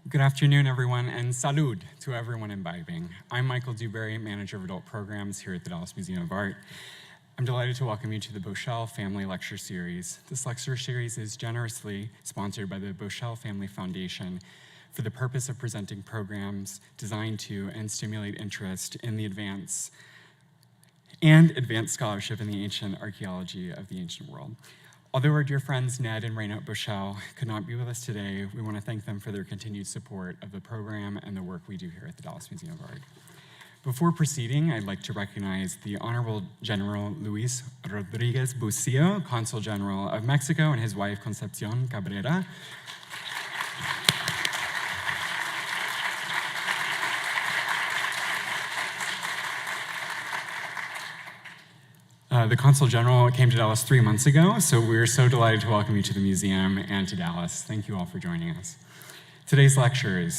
Good afternoon, everyone, and salud to everyone imbibing. I'm Michael Dewberry, Manager of Adult Programs here at the Dallas Museum of Art. I'm delighted to welcome you to the Boshell Family Lecture Series. This lecture series is generously sponsored by the Boshell Family Foundation for the purpose of presenting programs designed to and stimulate interest in the advanced scholarship in the ancient archaeology of the ancient world. Although our dear friends Ned and Raina Boshell could not be with us today, we want to thank them for their continued support of the program and the work we do here at the Dallas Museum of Art. Before proceeding, I'd like to recognize the Honorable General Luis Rodriguez Bucio, Consul General of Mexico, and his wife Concepcion Cabrera. The Consul General came to Dallas 3 months ago, so we're so delighted to welcome you to the museum and to Dallas. Thank you all for joining us. Today's lecture,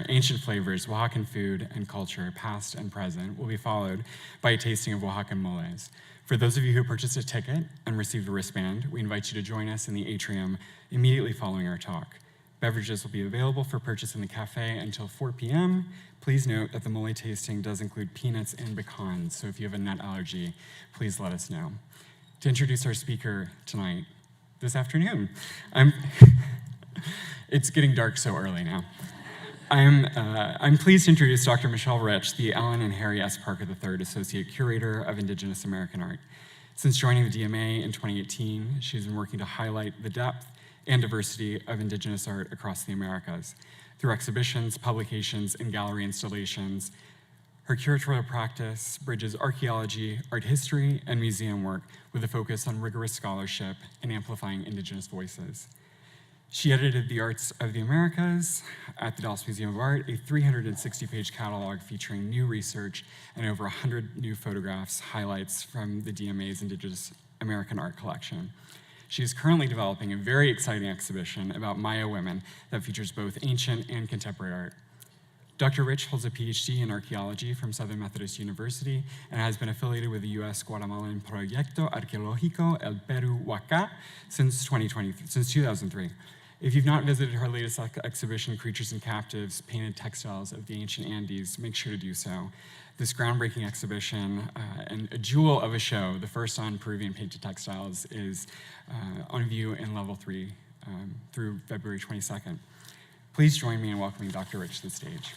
Ancient Flavors, Oaxacan Food and Culture, Past and Present, will be followed by a tasting of Oaxacan moles. For those of you who purchased a ticket and received a wristband, we invite you to join us in the atrium immediately following our talk. Beverages will be available for purchase in the cafe until 4 p.m. Please note that the mole tasting does include peanuts and pecans, so if you have a nut allergy, please let us know. To introduce our speaker tonight, this afternoon, it's getting dark so early now. I'm pleased to introduce Dr. Michelle Rich, the Ellen and Harry S. Parker III Associate Curator of Indigenous American Art. Since joining the DMA in 2018, she's been working to highlight the depth and diversity of Indigenous art across the Americas. Through exhibitions, publications, and gallery installations, her curatorial practice bridges archaeology, art history, and museum work with a focus on rigorous scholarship and amplifying Indigenous voices. She edited The Arts of the Americas at the Dallas Museum of Art, a 360-page catalog featuring new research and over 100 new photographs, highlights from the DMA's Indigenous American Art Collection. She is currently developing a very exciting exhibition about Maya women that features both ancient and contemporary art. Dr. Rich holds a PhD in archaeology from Southern Methodist University and has been affiliated with the U.S. Guatemalan Proyecto Arqueológico El Perú Huaca since 2003. If you've not visited her latest exhibition, Creatures and Captives, Painted Textiles of the Ancient Andes, make sure to do so. This groundbreaking exhibition and a jewel of a show, the first on Peruvian painted textiles, is on view in Level 3 through February 22nd. Please join me in welcoming Dr. Rich to the stage.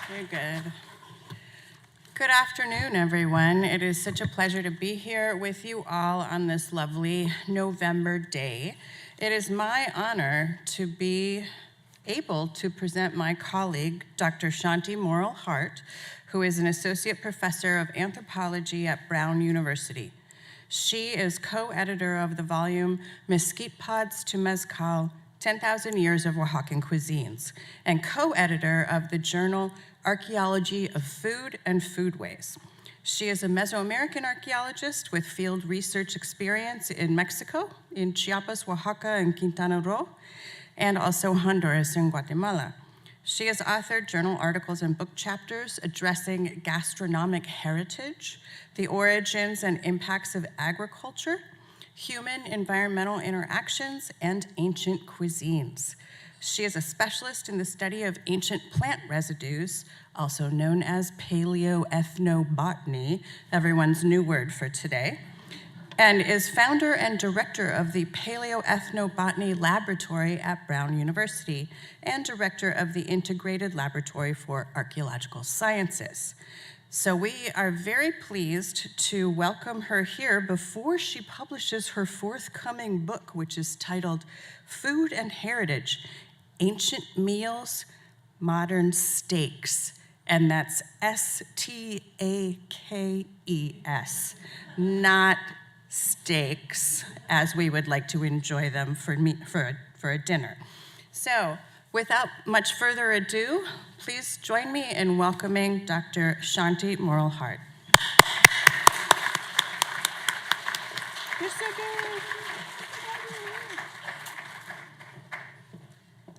You're good. Good afternoon, everyone. It is such a pleasure to be here with you all on this lovely November day. It is my honor to be able to present my colleague, Dr. Shanti Morell-Hart, who is an Associate Professor of Anthropology at Brown University. She is co-editor of the volume Mesquite Pods to Mezcal, 10,000 Years of Oaxacan Cuisines, and co-editor of the journal Archaeology of Food and Foodways. She is a Mesoamerican archaeologist with field research experience in Mexico, in Chiapas, Oaxaca, and Quintana Roo, and also Honduras and Guatemala. She has authored journal articles and book chapters addressing gastronomic heritage, the origins and impacts of agriculture, human-environmental interactions, and ancient cuisines. She is a specialist in the study of ancient plant residues, also known as Paleoethnobotany, everyone's new word for today, and is founder and director of the Paleoethnobotany Laboratory at Brown University and director of the Integrated Laboratory for Archaeological Sciences. So we are very pleased to welcome her here before she publishes her forthcoming book, which is titled Food and Heritage, Ancient Meals, Modern Steaks, and that's S-T-A-K-E-S, not steaks, as we would like to enjoy them for a dinner. So, without much further ado, please join me in welcoming Dr. Shanti Morell-Hart. You're so good.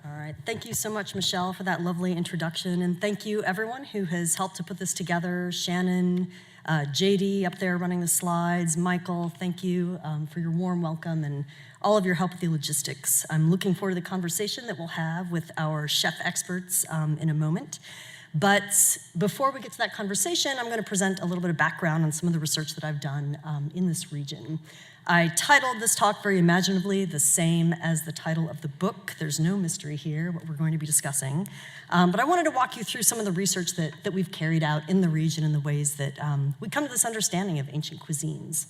All right, thank you so much, Michelle, for that lovely introduction, and thank you everyone who has helped to put this together, Shannon, JD up there running the slides, Michael, thank you for your warm welcome and all of your help with the logistics. I'm looking forward to the conversation that we'll have with our chef experts in a moment. But before we get to that conversation, I'm going to present a little bit of background on some of the research that I've done in this region. I titled this talk very imaginatively, the same as the title of the book. There's no mystery here, what we're going to be discussing. But I wanted to walk you through some of the research that we've carried out in the region and the ways that we come to this understanding of ancient cuisines.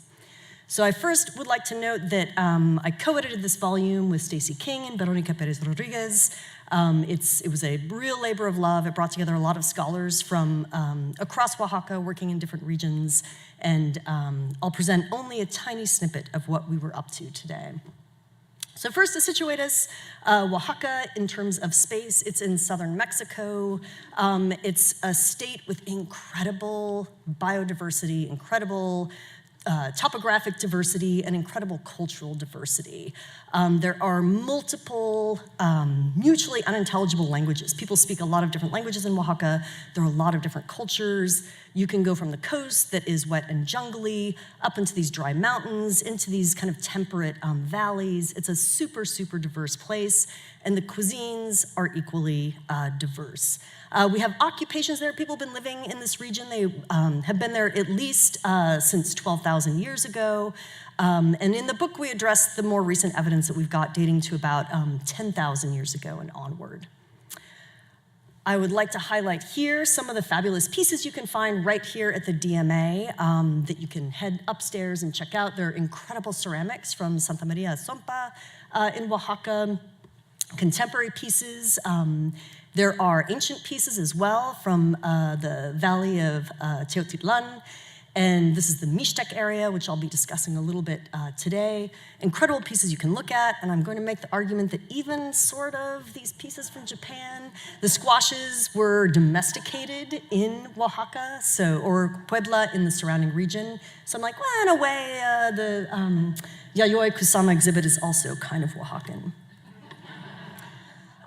So I first would like to note that I co-edited this volume with Stacy King and Veronica Perez Rodriguez. It was a real labor of love. It brought together a lot of scholars from across Oaxaca working in different regions, and I'll present only a tiny snippet of what we were up to today. So first, to situate us, Oaxaca, in terms of space, it's in southern Mexico. It's a state with incredible biodiversity, incredible topographic diversity, and incredible cultural diversity. There are multiple mutually unintelligible languages. People speak a lot of different languages in Oaxaca. There are a lot of different cultures. You can go from the coast that is wet and jungly up into these dry mountains, into these kind of temperate valleys. It's a super, super diverse place, and the cuisines are equally diverse. We have occupations there. People have been living in this region. They have been there at least since 12,000 years ago. And in the book, we address the more recent evidence that we've got dating to about 10,000 years ago and onward. I would like to highlight here some of the fabulous pieces you can find right here at the DMA that you can head upstairs and check out. They're incredible ceramics from Santa Maria Zompa in Oaxaca, contemporary pieces. There are ancient pieces as well from the valley of Teotitlan, and this is the Mixtec area, which I'll be discussing a little bit today. Incredible pieces you can look at, and I'm going to make the argument that even sort of these pieces from Japan, the squashes were domesticated in Oaxaca, or Puebla in the surrounding region. So I'm like, well, in a way, the Yayoi Kusama exhibit is also kind of Oaxacan.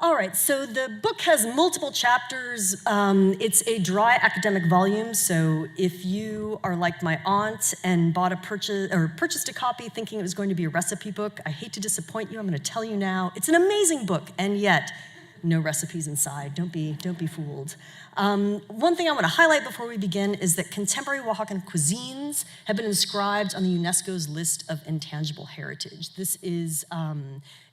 All right, so the book has multiple chapters. It's a dry academic volume, so if you are like my aunt and purchased a copy thinking it was going to be a recipe book, I hate to disappoint you. I'm going to tell you now, it's an amazing book, and yet no recipes inside. Don't be fooled. One thing I want to highlight before we begin is that contemporary Oaxacan cuisines have been inscribed on the UNESCO's list of intangible heritage. This is,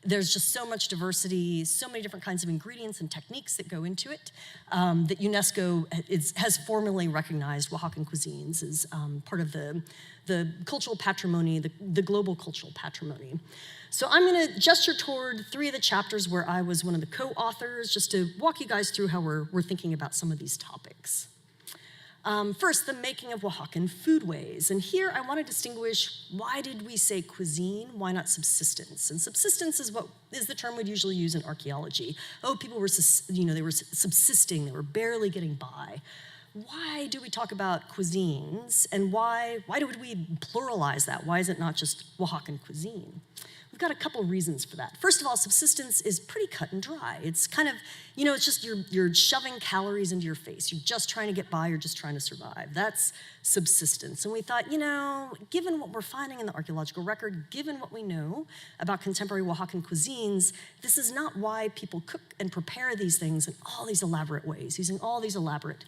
there's just so much diversity, so many different kinds of ingredients and techniques that go into it, that UNESCO has formally recognized Oaxacan cuisines as part of the cultural patrimony, the global cultural patrimony. So I'm going to gesture toward 3 of the chapters where I was one of the co-authors, just to walk you guys through how we're thinking about some of these topics. First, the making of Oaxacan foodways. And here I want to distinguish, why did we say cuisine? Why not subsistence? And subsistence is the term we'd usually use in archaeology. Oh, people were, they were subsisting, they were barely getting by. Why do we talk about cuisines, and why do we pluralize that? Why is it not just Oaxacan cuisine? We've got a couple reasons for that. First of all, subsistence is pretty cut and dry. It's kind of, it's just you're shoving calories into your face. You're just trying to get by, you're just trying to survive. That's subsistence. And we thought, given what we're finding in the archaeological record, given what we know about contemporary Oaxacan cuisines, this is not why people cook and prepare these things in all these elaborate ways, using all these elaborate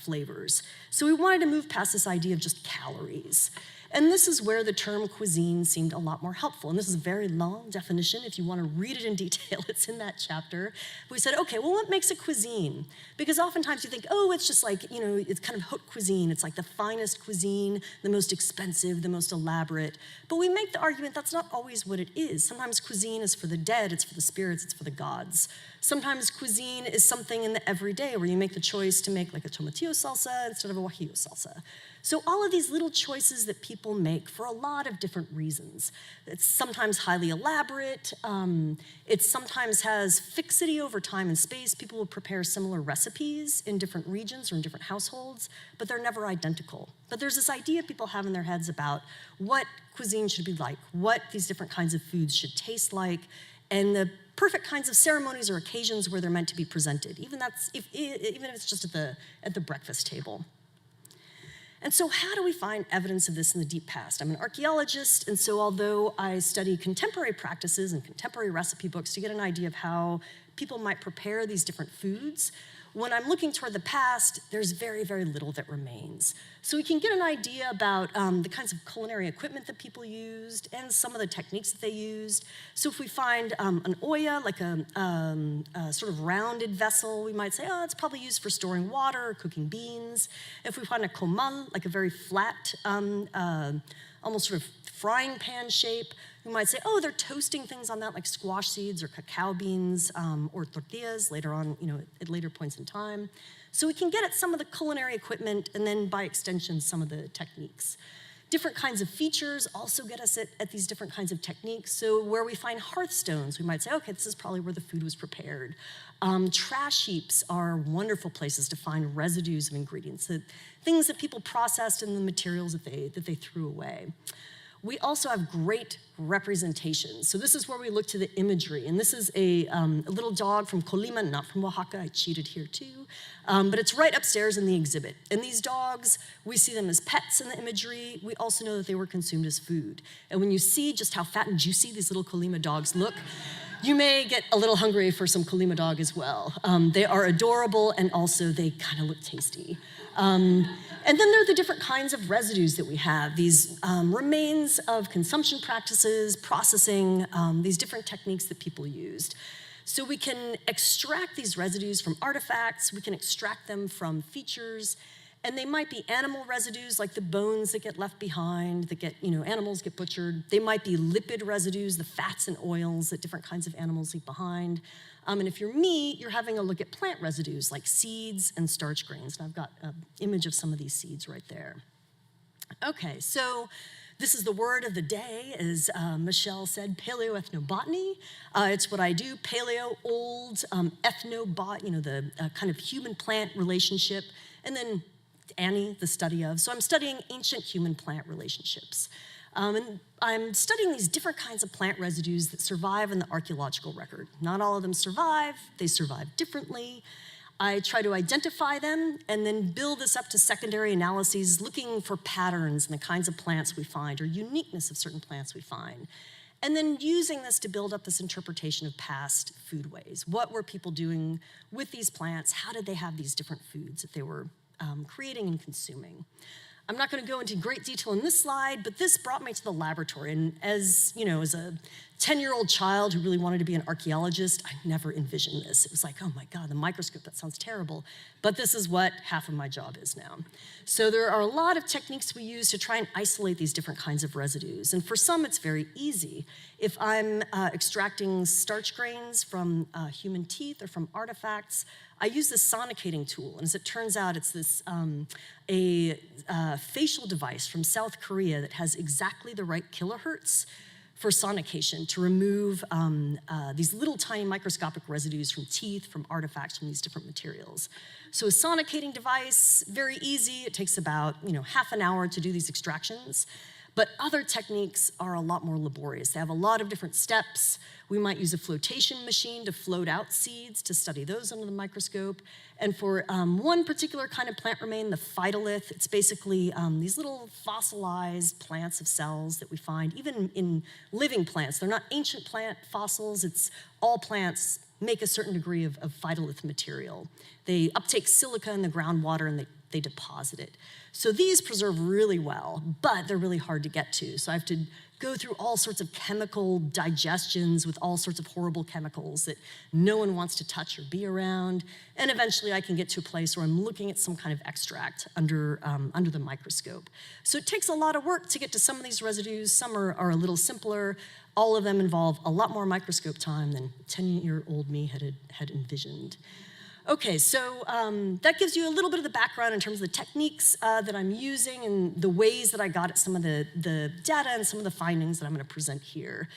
flavors. So we wanted to move past this idea of just calories. And this is where the term cuisine seemed a lot more helpful. And this is a very long definition. If you want to read it in detail, it's in that chapter. We said, okay, well, what makes a cuisine? Because oftentimes you think, oh, it's just like, it's kind of haute cuisine. It's like the finest cuisine, the most expensive, the most elaborate. But we make the argument that's not always what it is. Sometimes cuisine is for the dead, it's for the spirits, it's for the gods. Sometimes cuisine is something in the everyday where you make the choice to make like a tomatillo salsa instead of a guajillo salsa. So all of these little choices that people make for a lot of different reasons. It's sometimes highly elaborate. It sometimes has fixity over time and space. People will prepare similar recipes in different regions or in different households, but they're never identical. But there's this idea people have in their heads about what cuisine should be like, what these different kinds of foods should taste like, and the perfect kinds of ceremonies or occasions where they're meant to be presented, even if it's just at the breakfast table. And so how do we find evidence of this in the deep past? I'm an archaeologist, and so although I study contemporary practices and contemporary recipe books to get an idea of how people might prepare these different foods, when I'm looking toward the past, there's very, very little that remains. So we can get an idea about the kinds of culinary equipment that people used and some of the techniques that they used. So if we find an olla, like a sort of rounded vessel, we might say, oh, it's probably used for storing water or cooking beans. If we find a comal, like a very flat, almost sort of frying pan shape, we might say, oh, they're toasting things on that, like squash seeds or cacao beans or tortillas later on, at later points in time. So we can get at some of the culinary equipment and then, by extension, some of the techniques. Different kinds of features also get us at these different kinds of techniques. So where we find hearthstones, we might say, okay, this is probably where the food was prepared. Trash heaps are wonderful places to find residues of ingredients, things that people processed and the materials that they threw away. We also have great representations. So this is where we look to the imagery. And this is a little dog from Colima, not from Oaxaca. I cheated here too. But it's right upstairs in the exhibit. And these dogs, we see them as pets in the imagery. We also know that they were consumed as food. And when you see just how fat and juicy these little Colima dogs look, you may get a little hungry for some Colima dog as well. They are adorable, and also they kind of look tasty. And then there are the different kinds of residues that we have, these remains of consumption practices, processing, these different techniques that people used. So we can extract these residues from artifacts, we can extract them from features, and they might be animal residues like the bones that get left behind, that get, animals get butchered. They might be lipid residues, the fats and oils that different kinds of animals leave behind. And if you're me, you're having a look at plant residues like seeds and starch grains. And I've got an image of some of these seeds right there. Okay, so this is the word of the day, as Michelle said, paleoethnobotany. It's what I do, paleo, old, ethnobot, the kind of human-plant relationship, and then Annie, the study of. So I'm studying ancient human-plant relationships. And I'm studying these different kinds of plant residues that survive in the archaeological record. Not all of them survive, they survive differently. I try to identify them and then build this up to secondary analyses, looking for patterns in the kinds of plants we find or uniqueness of certain plants we find. And then using this to build up this interpretation of past foodways. What were people doing with these plants? How did they have these different foods that they were creating and consuming? I'm not going to go into great detail in this slide, but this brought me to the laboratory. And as a 10-year-old child who really wanted to be an archaeologist, I never envisioned this. It was like, oh my God, the microscope, that sounds terrible. But this is what half of my job is now. So there are a lot of techniques we use to try and isolate these different kinds of residues. And for some, it's very easy. If I'm extracting starch grains from human teeth or from artifacts, I use this sonicating tool, and as it turns out, it's this facial device from South Korea that has exactly the right kilohertz for sonication to remove these little tiny microscopic residues from teeth, from artifacts, from these different materials. So a sonicating device, very easy. It takes about half an hour to do these extractions. But other techniques are a lot more laborious. They have a lot of different steps. We might use a flotation machine to float out seeds to study those under the microscope. And for one particular kind of plant remain, the phytolith, it's basically these little fossilized plants of cells that we find, even in living plants. They're not ancient plant fossils. It's all plants make a certain degree of phytolith material. They uptake silica in the groundwater and they deposit it. So these preserve really well, but they're really hard to get to. So I have to go through all sorts of chemical digestions with all sorts of horrible chemicals that no one wants to touch or be around. And eventually I can get to a place where I'm looking at some kind of extract under the microscope. So it takes a lot of work to get to some of these residues. Some are a little simpler. All of them involve a lot more microscope time than 10-year-old me had envisioned. Okay, so that gives you a little bit of the background in terms of the techniques that I'm using and the ways that I got at some of the data and some of the findings that I'm going to present here.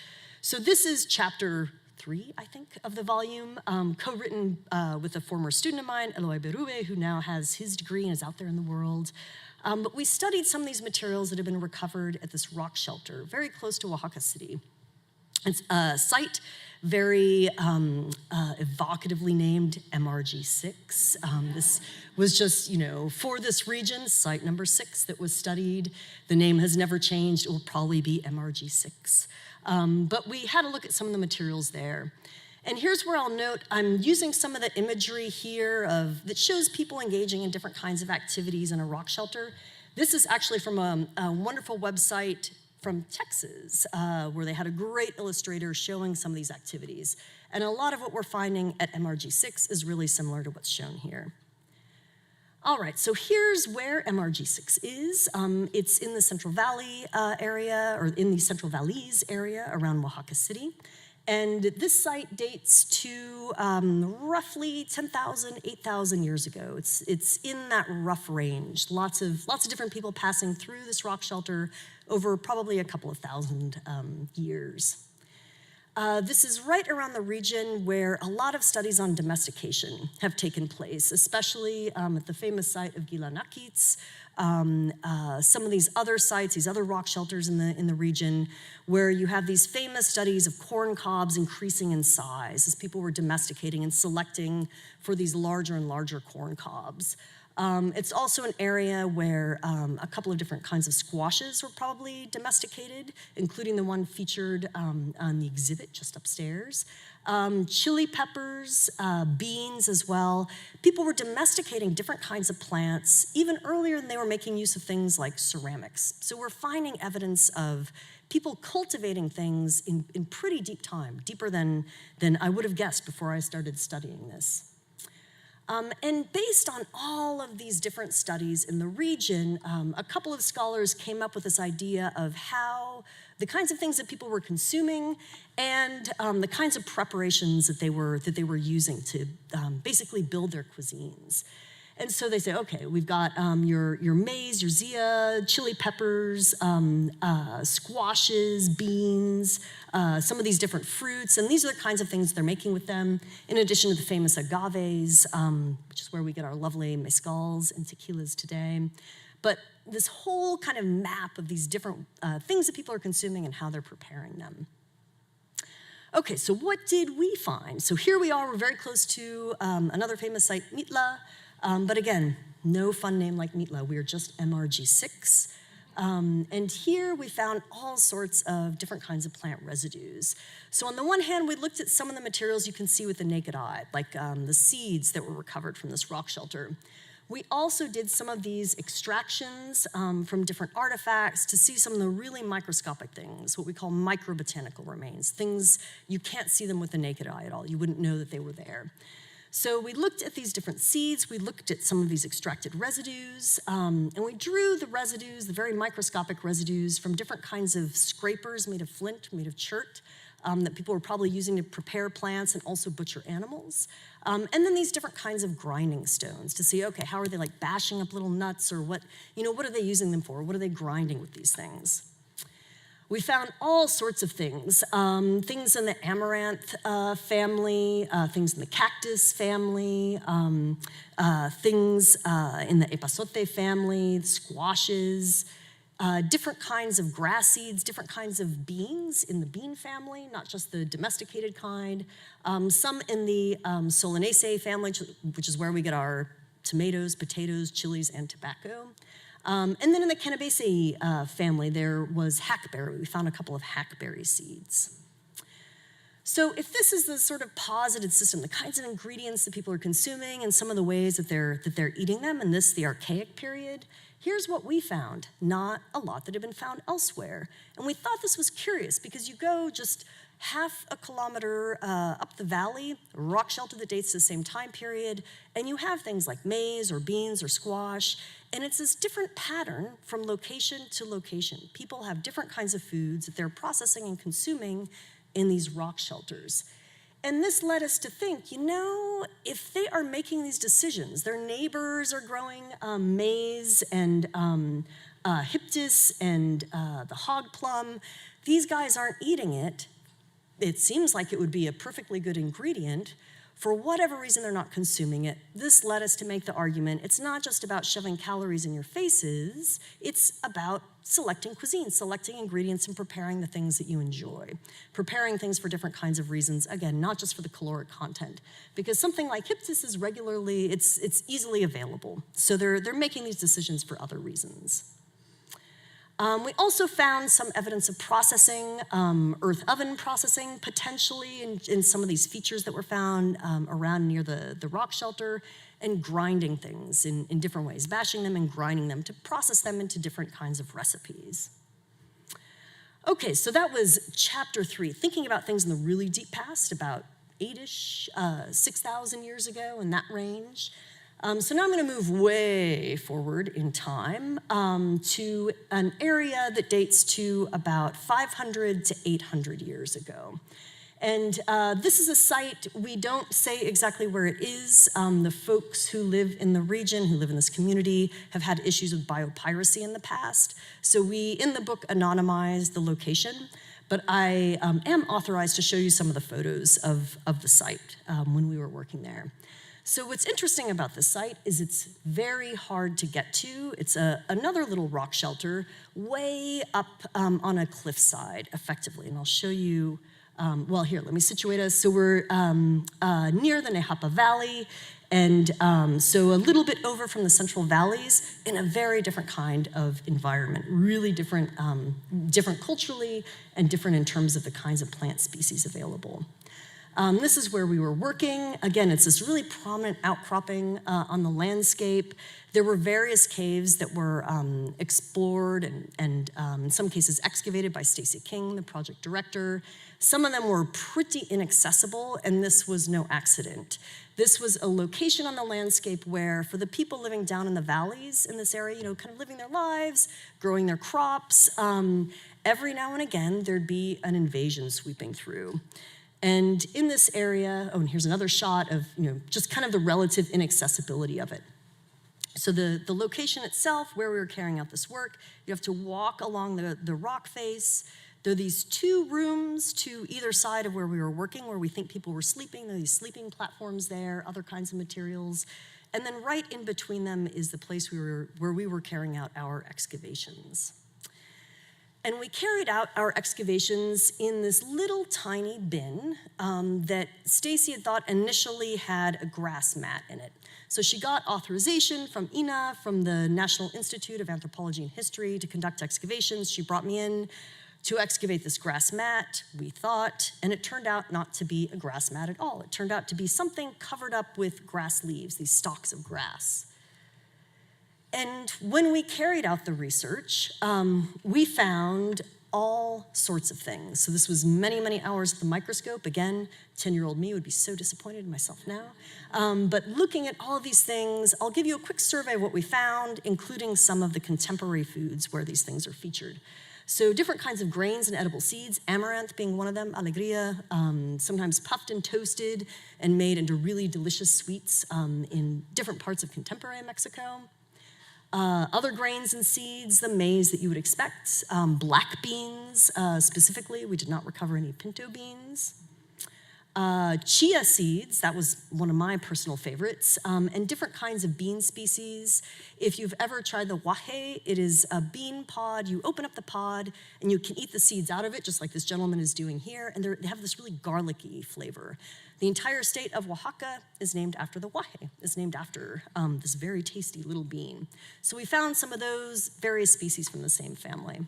So this is chapter 3, I think, of the volume, co-written with a former student of mine, Eloy Berube, who now has his degree and is out there in the world. But we studied some of these materials that have been recovered at this rock shelter very close to Oaxaca City. It's a site very evocatively named MRG6. This was just, for this region, site number 6 that was studied. The name has never changed. It will probably be MRG6. But we had a look at some of the materials there. And here's where I'll note, I'm using some of the imagery here that shows people engaging in different kinds of activities in a rock shelter. This is actually from a wonderful website from Texas, where they had a great illustrator showing some of these activities. And a lot of what we're finding at MRG6 is really similar to what's shown here. All right, so here's where MRG6 is. It's in the Central Valley area, or in the Central Valleys area around Oaxaca City. And this site dates to roughly 10,000, 8,000 years ago. It's in that rough range. Lots of different people passing through this rock shelter over probably a couple of thousand years. This is right around the region where a lot of studies on domestication have taken place, especially at the famous site of Gilanakits, some of these other sites, these other rock shelters in the region, where you have these famous studies of corn cobs increasing in size as people were domesticating and selecting for these larger and larger corn cobs. It's also an area where a couple of different kinds of squashes were probably domesticated, including the one featured on the exhibit just upstairs. Chili peppers, beans as well. People were domesticating different kinds of plants even earlier than they were making use of things like ceramics. So we're finding evidence of people cultivating things in pretty deep time, deeper than I would have guessed before I started studying this. And based on all of these different studies in the region, a couple of scholars came up with this idea of how the kinds of things that people were consuming and the kinds of preparations that they were using to basically build their cuisines. And so they say, okay, we've got your maize, your zea, chili peppers, squashes, beans, some of these different fruits, and these are the kinds of things they're making with them, in addition to the famous agaves, which is where we get our lovely mezcals and tequilas today. But this whole kind of map of these different things that people are consuming and how they're preparing them. Okay, so what did we find? So here we are, we're very close to another famous site, Mitla. But again, no fun name like Mitla. We are just MRG6. And here we found all sorts of different kinds of plant residues. So on the one hand, we looked at some of the materials you can see with the naked eye, like the seeds that were recovered from this rock shelter. We also did some of these extractions from different artifacts to see some of the really microscopic things, what we call microbotanical remains, things you can't see them with the naked eye at all. You wouldn't know that they were there. So we looked at these different seeds, we looked at some of these extracted residues, and we drew the residues, the very microscopic residues, from different kinds of scrapers made of flint, made of chert, that people were probably using to prepare plants and also butcher animals. And then these different kinds of grinding stones to see, okay, how are they like bashing up little nuts, or what are they using them for? What are they grinding with these things? We found all sorts of things, things in the amaranth family, things in the cactus family, things in the epazote family, squashes, different kinds of grass seeds, different kinds of beans in the bean family, not just the domesticated kind, some in the Solanaceae family, which is where we get our tomatoes, potatoes, chilies, and tobacco. And then in the Cannabaceae family, there was hackberry. We found a couple of hackberry seeds. So if this is the sort of posited system, the kinds of ingredients that people are consuming and some of the ways that they're eating them in the Archaic period, here's what we found. Not a lot that had been found elsewhere. And we thought this was curious because you go just half a kilometer up the valley, a rock shelter that dates to the same time period, and you have things like maize or beans or squash, and it's this different pattern from location to location. People have different kinds of foods that they're processing and consuming in these rock shelters. And this led us to think, if they are making these decisions, their neighbors are growing maize and hyptis and the hog plum, these guys aren't eating it. It seems like it would be a perfectly good ingredient. For whatever reason, they're not consuming it. This led us to make the argument, it's not just about shoving calories in your faces, it's about selecting cuisine, selecting ingredients and preparing the things that you enjoy. Preparing things for different kinds of reasons, again, not just for the caloric content. Because something like hypsis is regularly, it's easily available. So they're making these decisions for other reasons. We also found some evidence of processing, earth oven processing, potentially in some of these features that were found around near the rock shelter, and grinding things in different ways, bashing them and grinding them to process them into different kinds of recipes. Okay, so that was chapter 3, thinking about things in the really deep past, about 8-ish, 6,000 years ago, in that range. So now I'm going to move way forward in time to an area that dates to about 500 to 800 years ago. And this is a site, we don't say exactly where it is. The folks who live in the region, who live in this community, have had issues with biopiracy in the past. So we, in the book, anonymize the location, but I am authorized to show you some of the photos of the site when we were working there. So what's interesting about this site is it's very hard to get to. It's another little rock shelter way up on a cliffside, effectively, and I'll show you. Well, here, let me situate us. So we're near the Nehapa Valley, and so a little bit over from the Central Valleys in a very different kind of environment, really different, different culturally and different in terms of the kinds of plant species available. This is where we were working. Again, it's this really prominent outcropping on the landscape. There were various caves that were explored and in some cases excavated by Stacy King, the project director. Some of them were pretty inaccessible, and this was no accident. This was a location on the landscape where, for the people living down in the valleys in this area, kind of living their lives, growing their crops, every now and again, there'd be an invasion sweeping through. And in this area, and here's another shot of, just kind of the relative inaccessibility of it. So the location itself, where we were carrying out this work, you have to walk along the rock face. There are these 2 rooms to either side of where we were working, where we think people were sleeping. There are these sleeping platforms there, other kinds of materials. And then right in between them is the place where we were carrying out our excavations. And we carried out our excavations in this little tiny bin that Stacy had thought initially had a grass mat in it. So she got authorization from INA, from the National Institute of Anthropology and History, to conduct excavations. She brought me in to excavate this grass mat, we thought, and it turned out not to be a grass mat at all. It turned out to be something covered up with grass leaves, these stalks of grass. And when we carried out the research, we found all sorts of things. So this was many, many hours at the microscope. Again, 10-year-old me would be so disappointed in myself now. But looking at all of these things, I'll give you a quick survey of what we found, including some of the contemporary foods where these things are featured. So different kinds of grains and edible seeds, amaranth being one of them, alegria, sometimes puffed and toasted and made into really delicious sweets in different parts of contemporary Mexico. Other grains and seeds, the maize that you would expect, black beans specifically, we did not recover any pinto beans. Chia seeds, that was one of my personal favorites, and different kinds of bean species. If you've ever tried the waje, it is a bean pod. You open up the pod and you can eat the seeds out of it, just like this gentleman is doing here, and they have this really garlicky flavor. The entire state of Oaxaca is named after the waje, is named after this very tasty little bean. So we found some of those various species from the same family.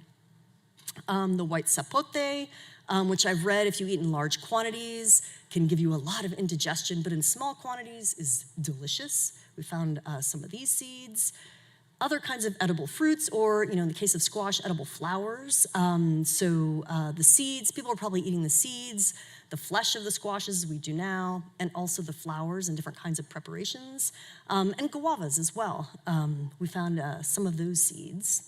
The white zapote, which I've read if you eat in large quantities, can give you a lot of indigestion, but in small quantities is delicious. We found some of these seeds. Other kinds of edible fruits, or in the case of squash, edible flowers. The seeds, people are probably eating the seeds, the flesh of the squashes we do now, and also the flowers and different kinds of preparations, and guavas as well. We found some of those seeds.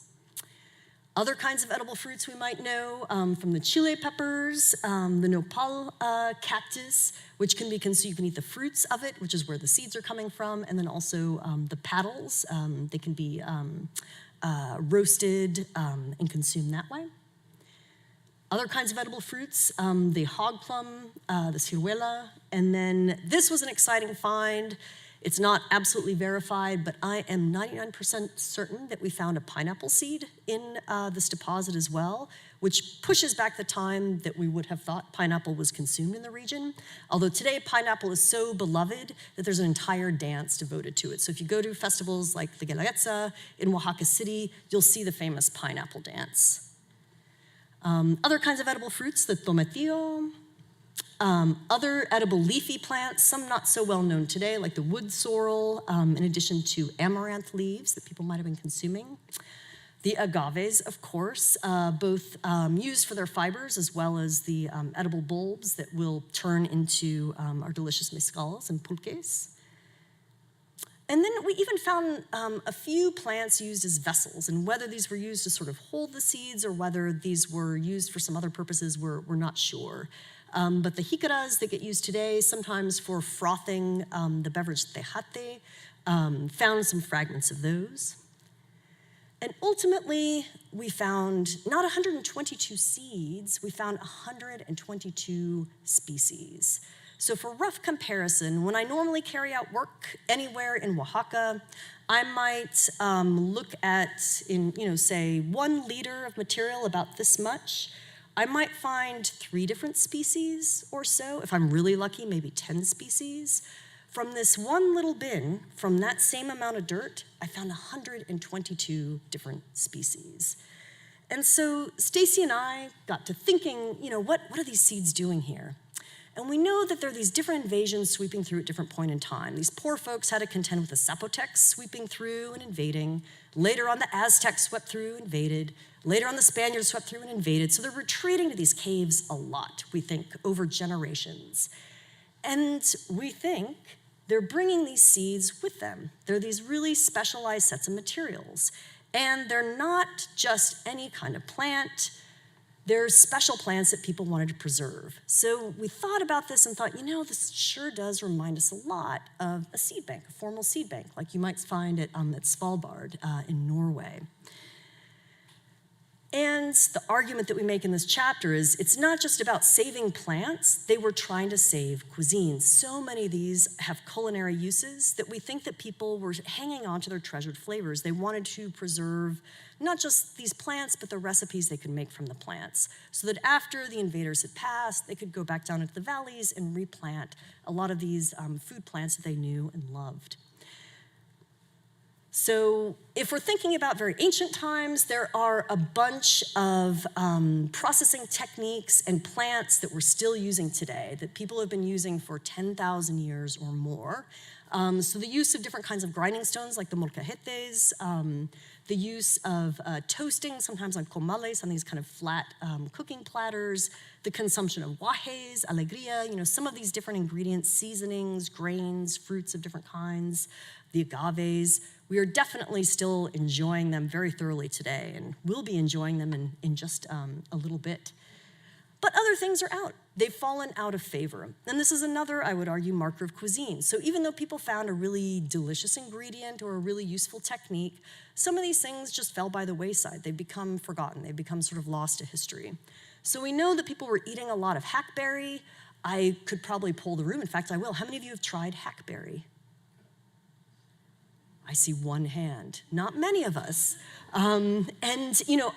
Other kinds of edible fruits we might know, from the chile peppers, the nopal cactus, which can be consumed, you can eat the fruits of it, which is where the seeds are coming from, and then also the paddles. They can be roasted and consumed that way. Other kinds of edible fruits, the hog plum, the ciruela, and then this was an exciting find. It's not absolutely verified, but I am 99% certain that we found a pineapple seed in this deposit as well, which pushes back the time that we would have thought pineapple was consumed in the region. Although today pineapple is so beloved that there's an entire dance devoted to it. So if you go to festivals like the Guelaguetza in Oaxaca City, you'll see the famous pineapple dance. Other kinds of edible fruits, the tomatillo, other edible leafy plants, some not so well known today, like the wood sorrel, in addition to amaranth leaves that people might have been consuming. The agaves, of course, both used for their fibers as well as the edible bulbs that will turn into our delicious mezcals and pulques. And then we even found a few plants used as vessels, and whether these were used to sort of hold the seeds or whether these were used for some other purposes, we're not sure. But the jicaras that get used today, sometimes for frothing the beverage tejate, found some fragments of those. And ultimately, we found not 122 seeds, we found 122 species. So for rough comparison, when I normally carry out work anywhere in Oaxaca, I might look at, say 1 liter of material about this much. I might find 3 different species or so. If I'm really lucky, maybe 10 species. From this one little bin, from that same amount of dirt, I found 122 different species. And so Stacy and I got to thinking, what are these seeds doing here? And we know that there are these different invasions sweeping through at different points in time. These poor folks had to contend with the Zapotecs sweeping through and invading. Later on, the Aztecs swept through, invaded. Later on, the Spaniards swept through and invaded. So they're retreating to these caves a lot, we think, over generations. And we think they're bringing these seeds with them. They're these really specialized sets of materials. And they're not just any kind of plant. They're special plants that people wanted to preserve. So we thought about this and thought, this sure does remind us a lot of a seed bank, a formal seed bank, like you might find at Svalbard in Norway. And the argument that we make in this chapter is it's not just about saving plants, they were trying to save cuisines. So many of these have culinary uses that we think that people were hanging on to their treasured flavors. They wanted to preserve not just these plants, but the recipes they could make from the plants, so that after the invaders had passed, they could go back down into the valleys and replant a lot of these food plants that they knew and loved. So if we're thinking about very ancient times, there are a bunch of processing techniques and plants that we're still using today that people have been using for 10,000 years or more. So the use of different kinds of grinding stones like the molcajetes, the use of toasting, sometimes on comales, on these kind of flat cooking platters, the consumption of guajes, alegría, some of these different ingredients, seasonings, grains, fruits of different kinds, the agaves. We are definitely still enjoying them very thoroughly today, and we'll be enjoying them in just a little bit. But other things are out. They've fallen out of favor. And this is another, I would argue, marker of cuisine. So even though people found a really delicious ingredient or a really useful technique, some of these things just fell by the wayside. They've become forgotten. They've become sort of lost to history. So we know that people were eating a lot of hackberry. I could probably poll the room. In fact, I will. How many of you have tried hackberry? I see one hand, not many of us. And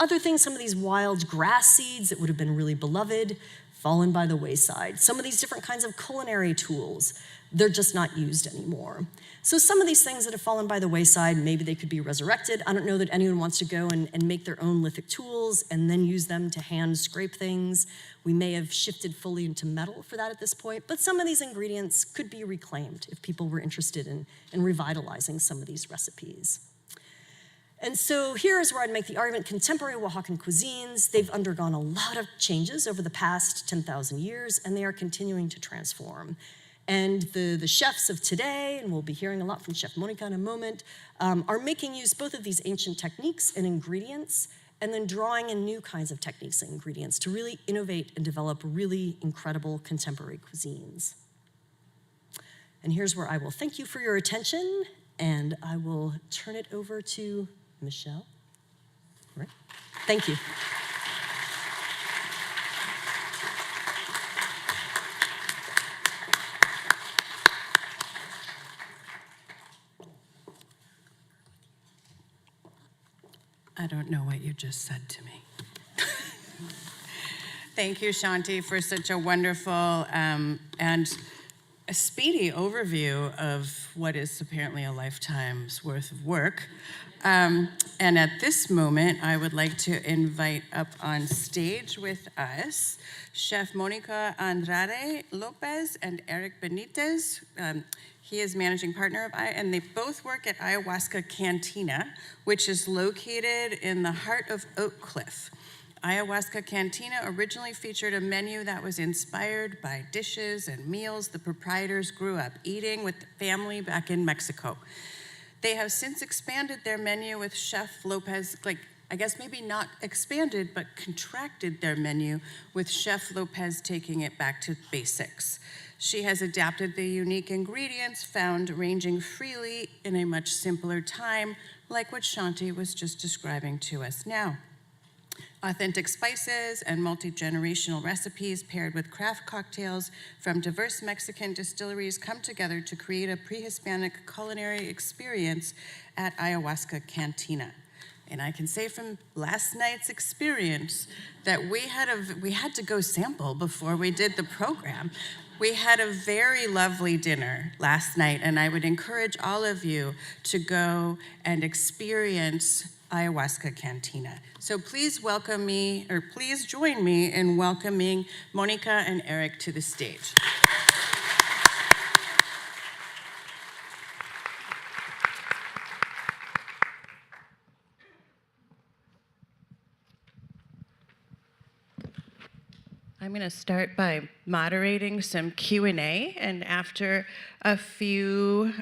other things, some of these wild grass seeds that would have been really beloved, fallen by the wayside. Some of these different kinds of culinary tools, they're just not used anymore. So some of these things that have fallen by the wayside, maybe they could be resurrected. I don't know that anyone wants to go and make their own lithic tools and then use them to hand scrape things. We may have shifted fully into metal for that at this point, but some of these ingredients could be reclaimed if people were interested in revitalizing some of these recipes. And so here is where I'd make the argument, contemporary Oaxacan cuisines, they've undergone a lot of changes over the past 10,000 years, and they are continuing to transform. And the chefs of today, and we'll be hearing a lot from Chef Monica in a moment, are making use both of these ancient techniques and ingredients, and then drawing in new kinds of techniques and ingredients to really innovate and develop really incredible contemporary cuisines. And here's where I will thank you for your attention, and I will turn it over to Michelle. All right. Thank you. I don't know what you just said to me. Thank you, Shanti, for such a wonderful and a speedy overview of what is apparently a lifetime's worth of work. And at this moment, I would like to invite up on stage with us Chef Monica Andrade Lopez and Erick Benitez. He is managing partner of and they both work at Ayahuasca Cantina, which is located in the heart of Oak Cliff. Ayahuasca Cantina originally featured a menu that was inspired by dishes and meals the proprietors grew up eating with the family back in Mexico. They have since expanded their menu with Chef Lopez, I guess maybe not expanded, but contracted their menu with Chef Lopez taking it back to basics. She has adapted the unique ingredients found ranging freely in a much simpler time, like what Shanti was just describing to us now. Authentic spices and multi-generational recipes paired with craft cocktails from diverse Mexican distilleries come together to create a pre-Hispanic culinary experience at Ayahuasca Cantina. And I can say from last night's experience that we had to go sample before we did the program. We had a very lovely dinner last night, and I would encourage all of you to go and experience Ayahuasca Cantina. So please please join me in welcoming Monica and Erick to the stage. I'm going to start by moderating some Q&A, and after a few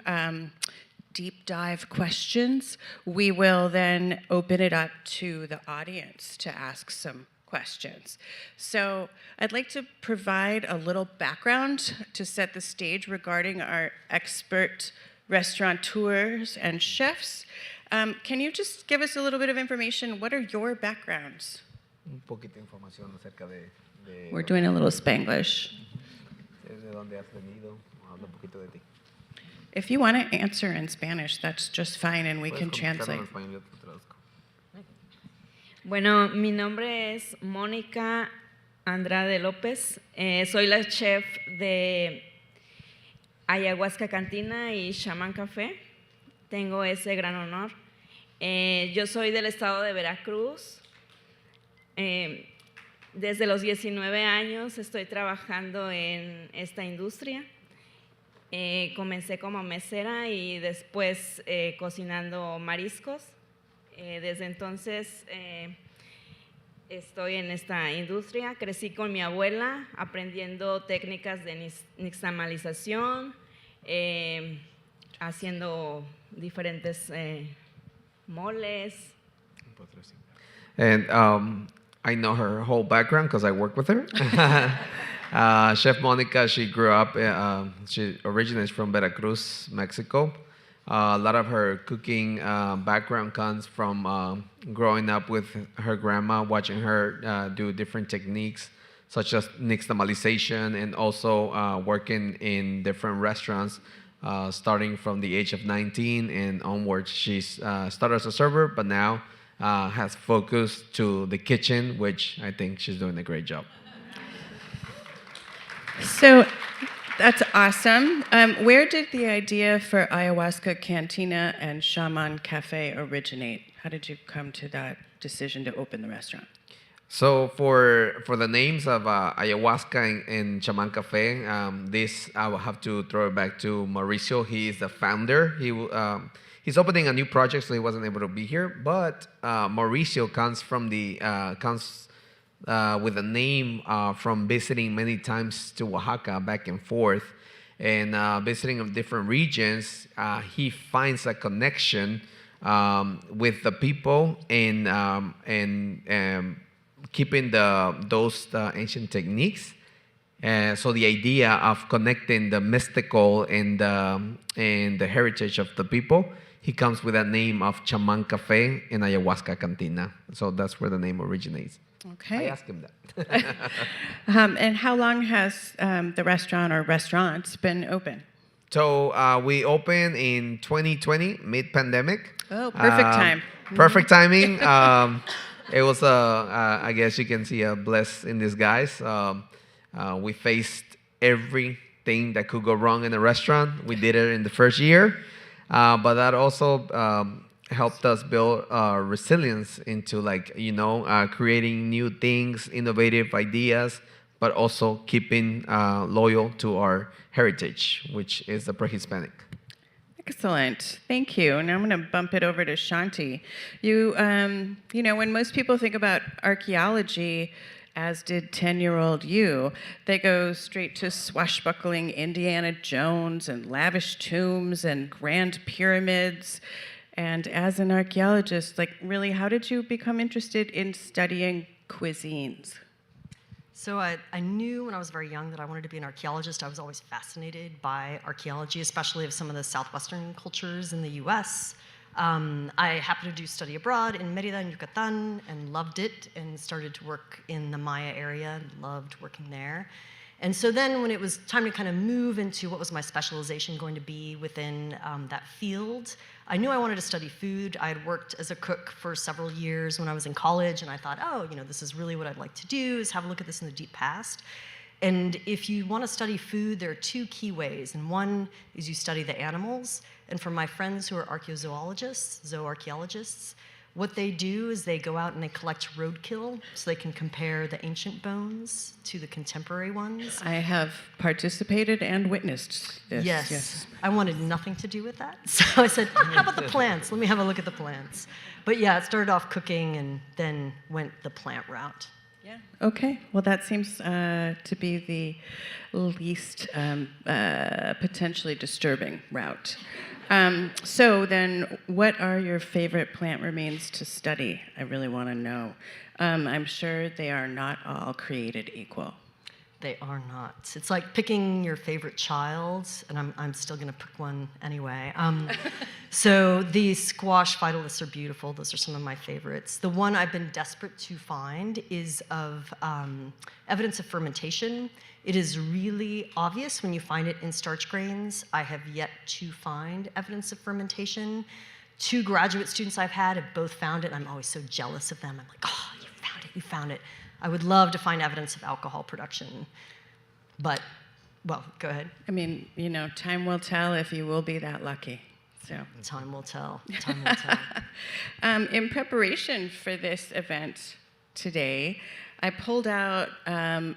deep dive questions, we will then open it up to the audience to ask some questions. So I'd like to provide a little background to set the stage regarding our expert restaurateurs and chefs. Can you just give us a little bit of information? What are your backgrounds? Un poquito de información acerca de We're doing a little Spanglish. de dónde has venido, habla un poquito de ti. If you want to answer in Spanish, that's just fine, and we can translate. En español, yo te traduzco. Bueno, mi nombre es Monica Andrade Lopez. Soy la chef de Ayahuasca Cantina y Shaman Café. Tengo ese gran honor. Yo soy del estado de Veracruz. Desde los 19 años estoy trabajando en esta industria. Comencé como mesera y después cocinando mariscos. Desde entonces estoy en esta industria. Crecí con mi abuela aprendiendo técnicas de nixtamalización, haciendo diferentes moles. And I know her whole background because I work with her. Chef Monica, she grew up, she originates from Veracruz, Mexico. A lot of her cooking background comes from growing up with her grandma, watching her do different techniques such as nixtamalization, and also working in different restaurants starting from the age of 19 and onwards. She's started as a server, but now has focused to the kitchen, which I think she's doing a great job. So that's awesome. Where did the idea for Ayahuasca Cantina and Shaman Cafe originate? How did you come to that decision to open the restaurant? So for the names of Ayahuasca and Shaman Cafe, this I will have to throw it back to Mauricio. He is the founder. He's opening a new project, so he wasn't able to be here. But Mauricio comes from with a name from visiting many times to Oaxaca back and forth, and visiting of different regions. He finds a connection with the people and keeping those ancient techniques. So the idea of connecting the mystical and the heritage of the people, he comes with that name of Shaman Cafe and Ayahuasca Cantina. So that's where the name originates. Okay. I asked him that. And how long has the restaurant or restaurants been open? So we opened in 2020, mid-pandemic. Oh, perfect time. Perfect timing. It was, I guess you can see a bless in disguise. We faced everything that could go wrong in a restaurant. We did it in the first year, but that also helped us build resilience into creating new things, innovative ideas, but also keeping loyal to our heritage, which is the pre-Hispanic. Excellent. Thank you. Now I'm going to bump it over to Shanti. You know, when most people think about archaeology, as did 10-year-old you, they go straight to swashbuckling Indiana Jones and lavish tombs and grand pyramids. And as an archaeologist, really, how did you become interested in studying cuisines? So I knew when I was very young that I wanted to be an archaeologist. I was always fascinated by archaeology, especially of some of the southwestern cultures in the US. I happened to study abroad in Mérida in Yucatan and loved it and started to work in the Maya area and loved working there. And so then when it was time to kind of move into what was my specialization going to be within that field, I knew I wanted to study food. I had worked as a cook for several years when I was in college, and I thought, oh, this is really what I'd like to do, is have a look at this in the deep past. And if you want to study food, there are two key ways. And one is you study the animals. And for my friends who are archaeozoologists, zooarchaeologists, what they do is they go out and they collect roadkill so they can compare the ancient bones to the contemporary ones. I have participated and witnessed this. Yes. I wanted nothing to do with that. So I said, how about the plants? Let me have a look at the plants. But yeah, it started off cooking and then went the plant route. Yeah. Okay. Well, that seems to be the least potentially disturbing route. So then, what are your favorite plant remains to study? I really want to know. I'm sure they are not all created equal. They are not. It's like picking your favorite child, and I'm still going to pick one anyway. So the squash phytoliths are beautiful. Those are some of my favorites. The one I've been desperate to find is of evidence of fermentation. It is really obvious when you find it in starch grains. I have yet to find evidence of fermentation. 2 graduate students I've had have both found it. I'm always so jealous of them. I'm like, oh, you found it, you found it. I would love to find evidence of alcohol production, but, well, go ahead. I mean, time will tell if you will be that lucky. So time will tell. Time will tell. In preparation for this event today, I pulled out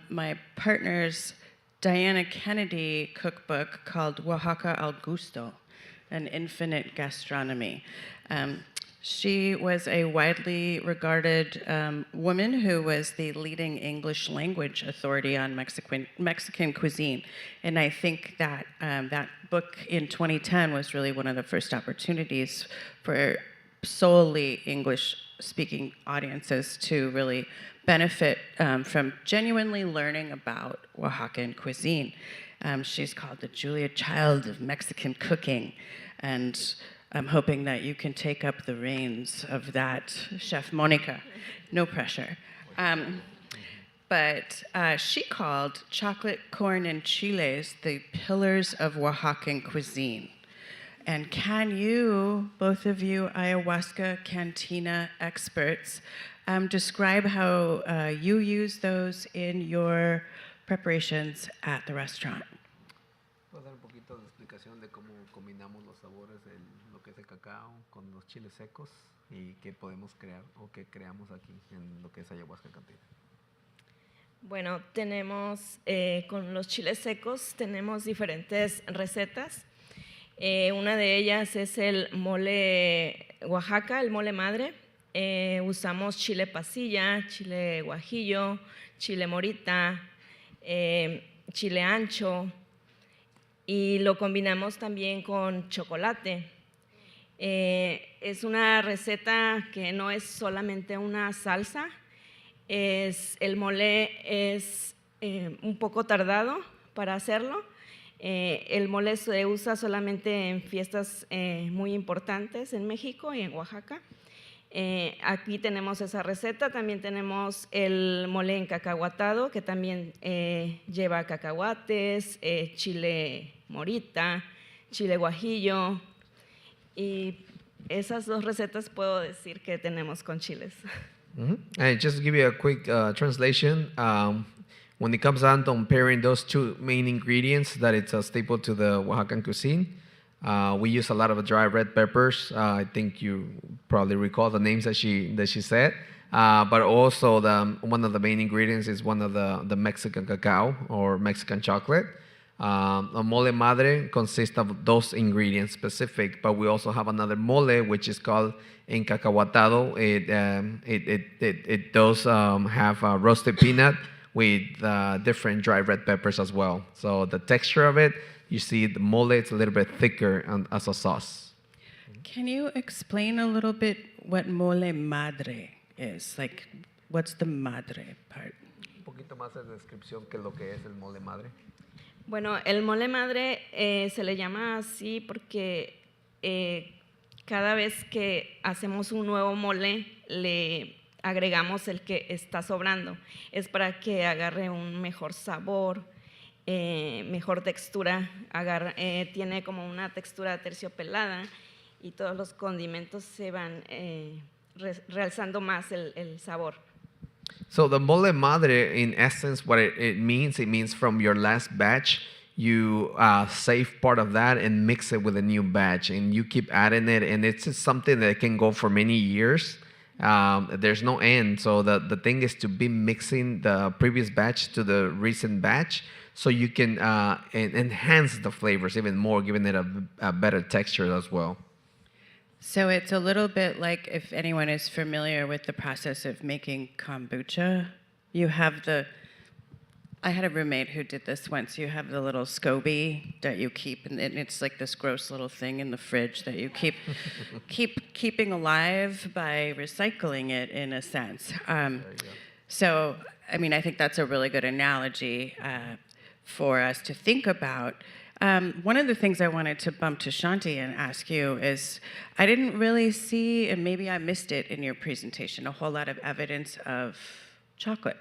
my partner's Diana Kennedy cookbook called Oaxaca al Gusto, An Infinite Gastronomy. She was a widely regarded woman who was the leading English language authority on Mexican cuisine. And I think that that book in 2010 was really one of the first opportunities for solely English-speaking audiences to really benefit from genuinely learning about Oaxacan cuisine. She's called the Julia Child of Mexican cooking, and I'm hoping that you can take up the reins of that, Chef Monica. No pressure. But she called chocolate, corn, and chiles the pillars of Oaxacan cuisine. And can you, both of you Ayahuasca Cantina experts, describe how you use those in your preparations at the restaurant? Puedo dar un poquito de explicación de cómo combinamos los sabores de lo que es el cacao con los chiles secos y qué podemos crear o qué creamos aquí en lo que es Ayahuasca Cantina. Bueno, tenemos con los chiles secos tenemos diferentes recetas. Una de ellas es el mole Oaxaca, el mole madre. Usamos chile pasilla, chile guajillo, chile morita, chile ancho, y lo combinamos también con chocolate. Es una receta que no es solamente una salsa, el mole es un poco tardado para hacerlo. El mole se usa solamente en fiestas muy importantes en México y en Oaxaca. Aquí tenemos esa receta. También tenemos el mole encacahuatado, que también lleva cacahuates, chile morita, chile guajillo, y esas dos recetas puedo decir que tenemos con chiles. And just to give you a quick translation, when it comes down to comparing those two main ingredients, that it's a staple to the Oaxacan cuisine, we use a lot of dry red peppers. I think you probably recall the names that she said. But also one of the main ingredients is one of the Mexican cacao or Mexican chocolate. A mole madre consists of those ingredients specific, but we also have another mole which is called encacahuatado. It does have roasted peanut with different dry red peppers as well. So the texture of it, you see the mole, it's a little bit thicker as a sauce. Can you explain a little bit what mole madre is? Like, what's the madre part? Un poquito más de descripción que lo que es el mole madre. Bueno, el mole madre se le llama así porque cada vez que hacemos un nuevo mole, le agregamos el que está sobrando. Es para que agarre un mejor sabor, mejor textura. Tiene como una textura terciopelada y todos los condimentos se van realzando más el sabor. So the mole madre, in essence, what it means from your last batch, you save part of that and mix it with a new batch, and you keep adding it, and it's just something that can go for many years. There's no end. So the thing is to be mixing the previous batch to the recent batch, so you can enhance the flavors even more, giving it a better texture as well. So it's a little bit like, if anyone is familiar with the process of making kombucha, you have I had a roommate who did this once. You have the little SCOBY that you keep, and it's like this gross little thing in the fridge that you keeping alive by recycling it, in a sense. So, I mean, I think that's a really good analogy for us to think about. One of the things I wanted to bump to Shanti and ask you is, I didn't really see, and maybe I missed it in your presentation, a whole lot of evidence of chocolate.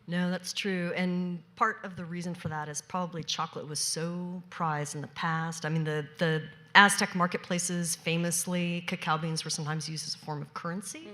No, that's true. And part of the reason for that is probably chocolate was so prized in the past. I mean, the Aztec marketplaces, famously, cacao beans were sometimes used as a form of currency,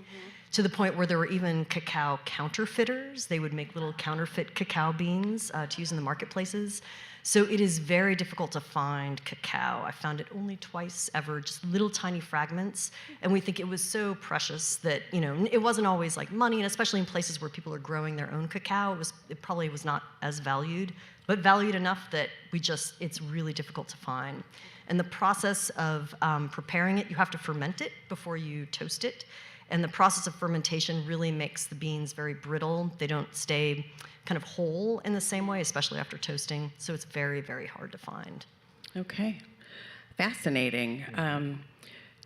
to the point where there were even cacao counterfeiters. They would make little counterfeit cacao beans to use in the marketplaces. So it is very difficult to find cacao. I found it only twice ever, just little tiny fragments. And we think it was so precious that, it wasn't always like money, and especially in places where people are growing their own cacao, it probably was not as valued, but valued enough that it's really difficult to find. And the process of preparing it, you have to ferment it before you toast it. And the process of fermentation really makes the beans very brittle. They don't stay kind of whole in the same way, especially after toasting. So it's very, very hard to find. Okay, fascinating.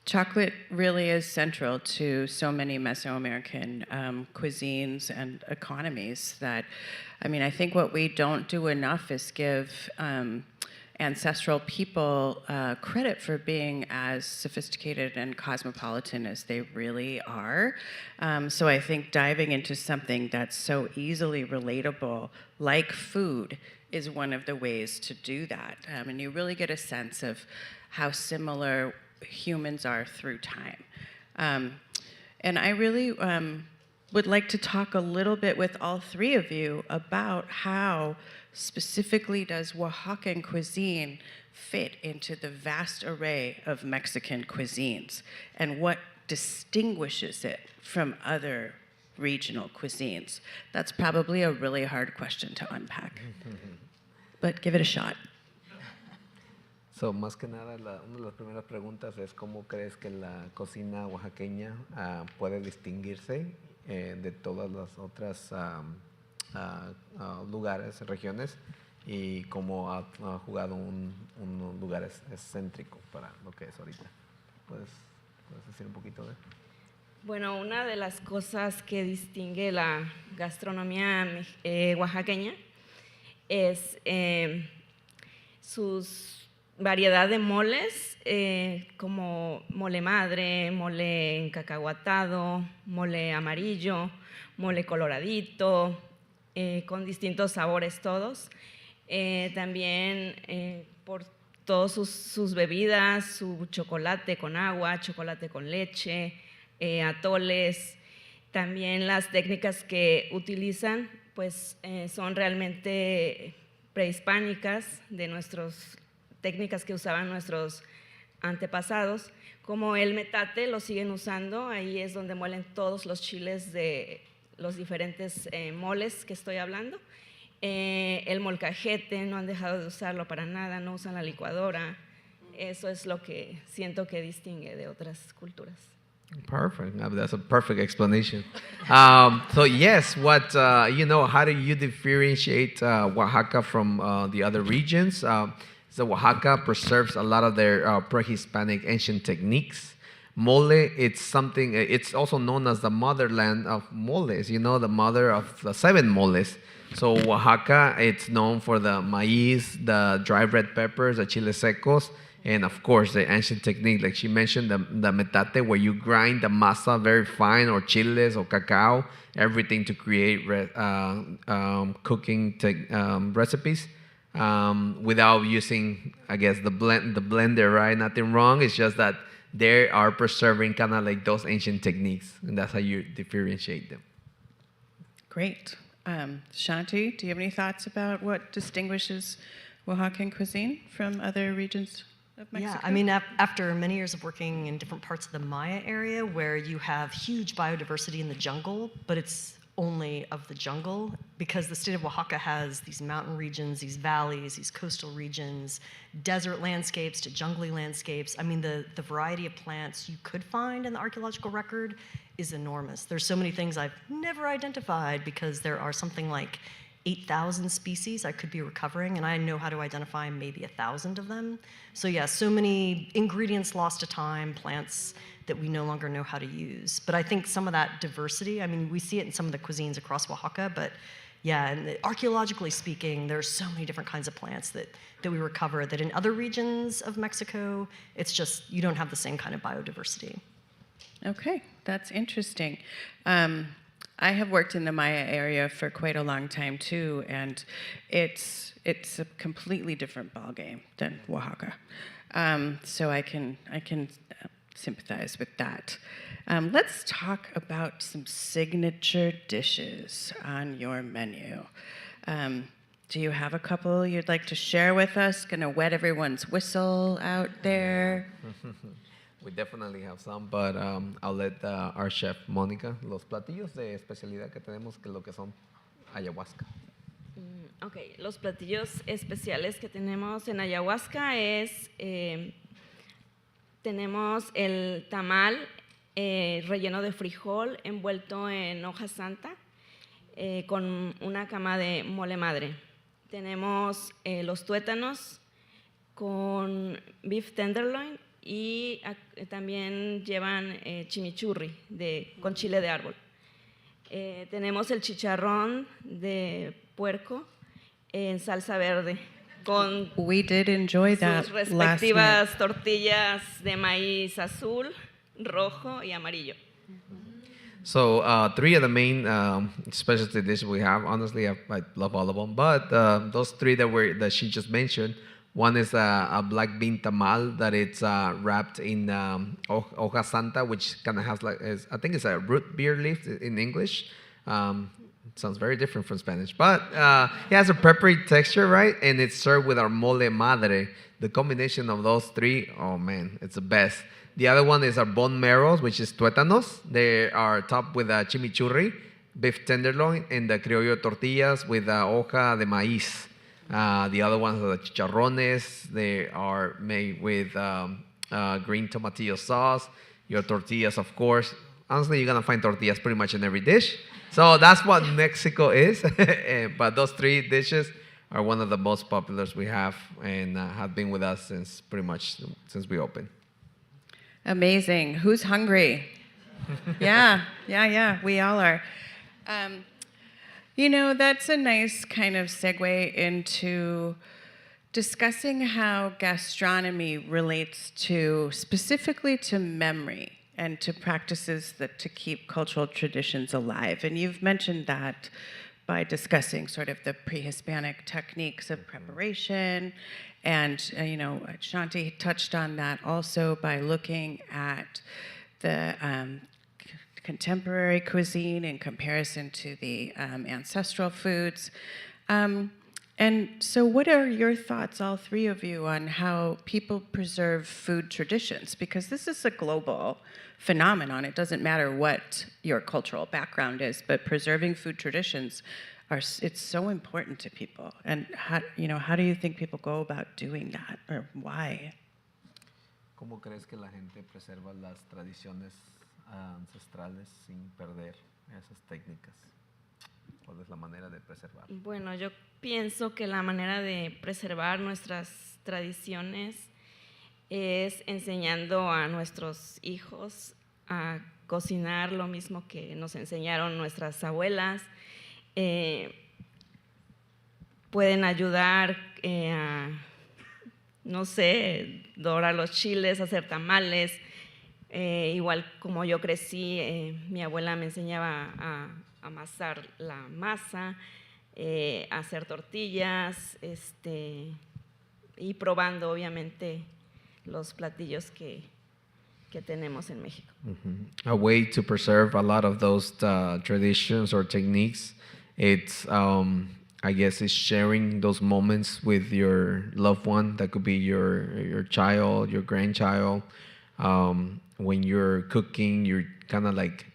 Chocolate really is central to so many Mesoamerican cuisines and economies that, I think what we don't do enough is give ancestral people credit for being as sophisticated and cosmopolitan as they really are. So I think diving into something that's so easily relatable, like food, is one of the ways to do that. And you really get a sense of how similar humans are through time. And I really would like to talk a little bit with all three of you about how specifically does Oaxacan cuisine fit into the vast array of Mexican cuisines, and what distinguishes it from other regional cuisines? That's probably a really hard question to unpack, but give it a shot. So, más que nada, una de las primeras preguntas es cómo crees que la cocina oaxaqueña puede distinguirse de todas las otras lugares, regiones, y cómo ha jugado un lugar excéntrico para lo que es ahorita. ¿Puedes decir un poquito de? Bueno, una de las cosas que distingue la gastronomía oaxaqueña es sus variedad de moles, como mole madre, mole encacahuatado, mole amarillo, mole coloradito, con distintos sabores todos. También por todas sus bebidas, su chocolate con agua, chocolate con leche, atoles. También las técnicas que utilizan pues, son realmente prehispánicas, de nuestras técnicas que usaban nuestros antepasados. Como el metate lo siguen usando, ahí es donde muelen todos los chiles de los diferentes moles que estoy hablando. El molcajete no han dejado de usarlo para nada, no usan la licuadora. Eso es lo que siento que distingue de otras culturas. Perfect. That's a perfect explanation. So yes, what how do you differentiate Oaxaca from the other regions? So Oaxaca preserves a lot of their pre-Hispanic ancient techniques. Mole, it's something. It's also known as the motherland of moles. You know, the mother of the 7 moles. So Oaxaca, it's known for the maíz, the dry red peppers, the chiles secos, and of course the ancient technique, like she mentioned, the metate, where you grind the masa very fine, or chiles or cacao, everything to create cooking recipes without using, I guess, the blender, right? Nothing wrong. It's just that they are preserving kind of like those ancient techniques, and that's how you differentiate them. Great. Shanti, do you have any thoughts about what distinguishes Oaxacan cuisine from other regions of Mexico? Yeah, I mean, after many years of working in different parts of the Maya area where you have huge biodiversity in the jungle, but it's only of the jungle, because the state of Oaxaca has these mountain regions, these valleys, these coastal regions, desert landscapes to jungly landscapes. I mean, the variety of plants you could find in the archaeological record is enormous. There's so many things I've never identified, because there are something like 8,000 species I could be recovering, and I know how to identify maybe 1,000 of them. So yeah, so many ingredients lost to time, plants that we no longer know how to use. But I think some of that diversity, I mean, we see it in some of the cuisines across Oaxaca, but yeah, and archaeologically speaking, there's so many different kinds of plants that we recover that in other regions of Mexico, it's just, you don't have the same kind of biodiversity. Okay, that's interesting. I have worked in the Maya area for quite a long time too, and it's a completely different ballgame than Oaxaca. So I can sympathize with that. Let's talk about some signature dishes on your menu. Do you have a couple you'd like to share with us? Gonna wet everyone's whistle out there? We definitely have some, but I'll let our chef Monica, los platillos de especialidad que tenemos, que lo que son ayahuasca. Ok, los platillos especiales que tenemos en ayahuasca es, tenemos el tamal relleno de frijol envuelto en hoja santa con una cama de mole madre. Tenemos los tuétanos con beef tenderloin, y también llevan chimichurri con chile de árbol. Tenemos el chicharrón de puerco en salsa verde con We did enjoy that sus last respectivas night. tortillas de maíz azul, rojo y amarillo. So 3 of the main specialty dishes we have, honestly, I love all of them, but those 3 that she just mentioned, one is a black bean tamal that it's wrapped in hoja santa, which kind of has I think it's a root beer leaf in English. Sounds very different from Spanish, but it has a peppery texture, right? And it's served with our mole madre. The combination of those 3, oh man, it's the best. The other one is our bone marrows, which is tuétanos. They are topped with chimichurri, beef tenderloin, and the criollo tortillas with hoja de maíz. The other ones are the chicharrones. They are made with green tomatillo sauce. Your tortillas, of course. Honestly, you're going to find tortillas pretty much in every dish. So that's what Mexico is. But those 3 dishes are one of the most popular we have, and have been with us since we opened. Amazing. Who's hungry? Yeah, we all are. You know, that's a nice kind of segue into discussing how gastronomy relates specifically to memory and to practices to keep cultural traditions alive. And you've mentioned that by discussing sort of the pre-Hispanic techniques of preparation. And, Shanti touched on that also by looking at the contemporary cuisine in comparison to the ancestral foods. And so what are your thoughts, all three of you, on how people preserve food traditions? Because this is a global phenomenon. It doesn't matter what your cultural background is, but preserving food traditions it's so important to people. And how do you think people go about doing that, or why? ¿Cómo crees que la gente preserva las tradiciones ancestrales sin perder esas técnicas? ¿Cuál es la manera de preservar? Bueno, yo pienso que la manera de preservar nuestras tradiciones es enseñando a nuestros hijos a cocinar lo mismo que nos enseñaron nuestras abuelas. Pueden ayudar a, no sé, dorar los chiles, hacer tamales. Igual como yo crecí, mi abuela me enseñaba a amasar la masa, a hacer tortillas, y probando obviamente los platillos que tenemos en México. A way to preserve a lot of those traditions or techniques, it's I guess it's sharing those moments with your loved one. That could be your child, your grandchild. When you're cooking, you're kind of like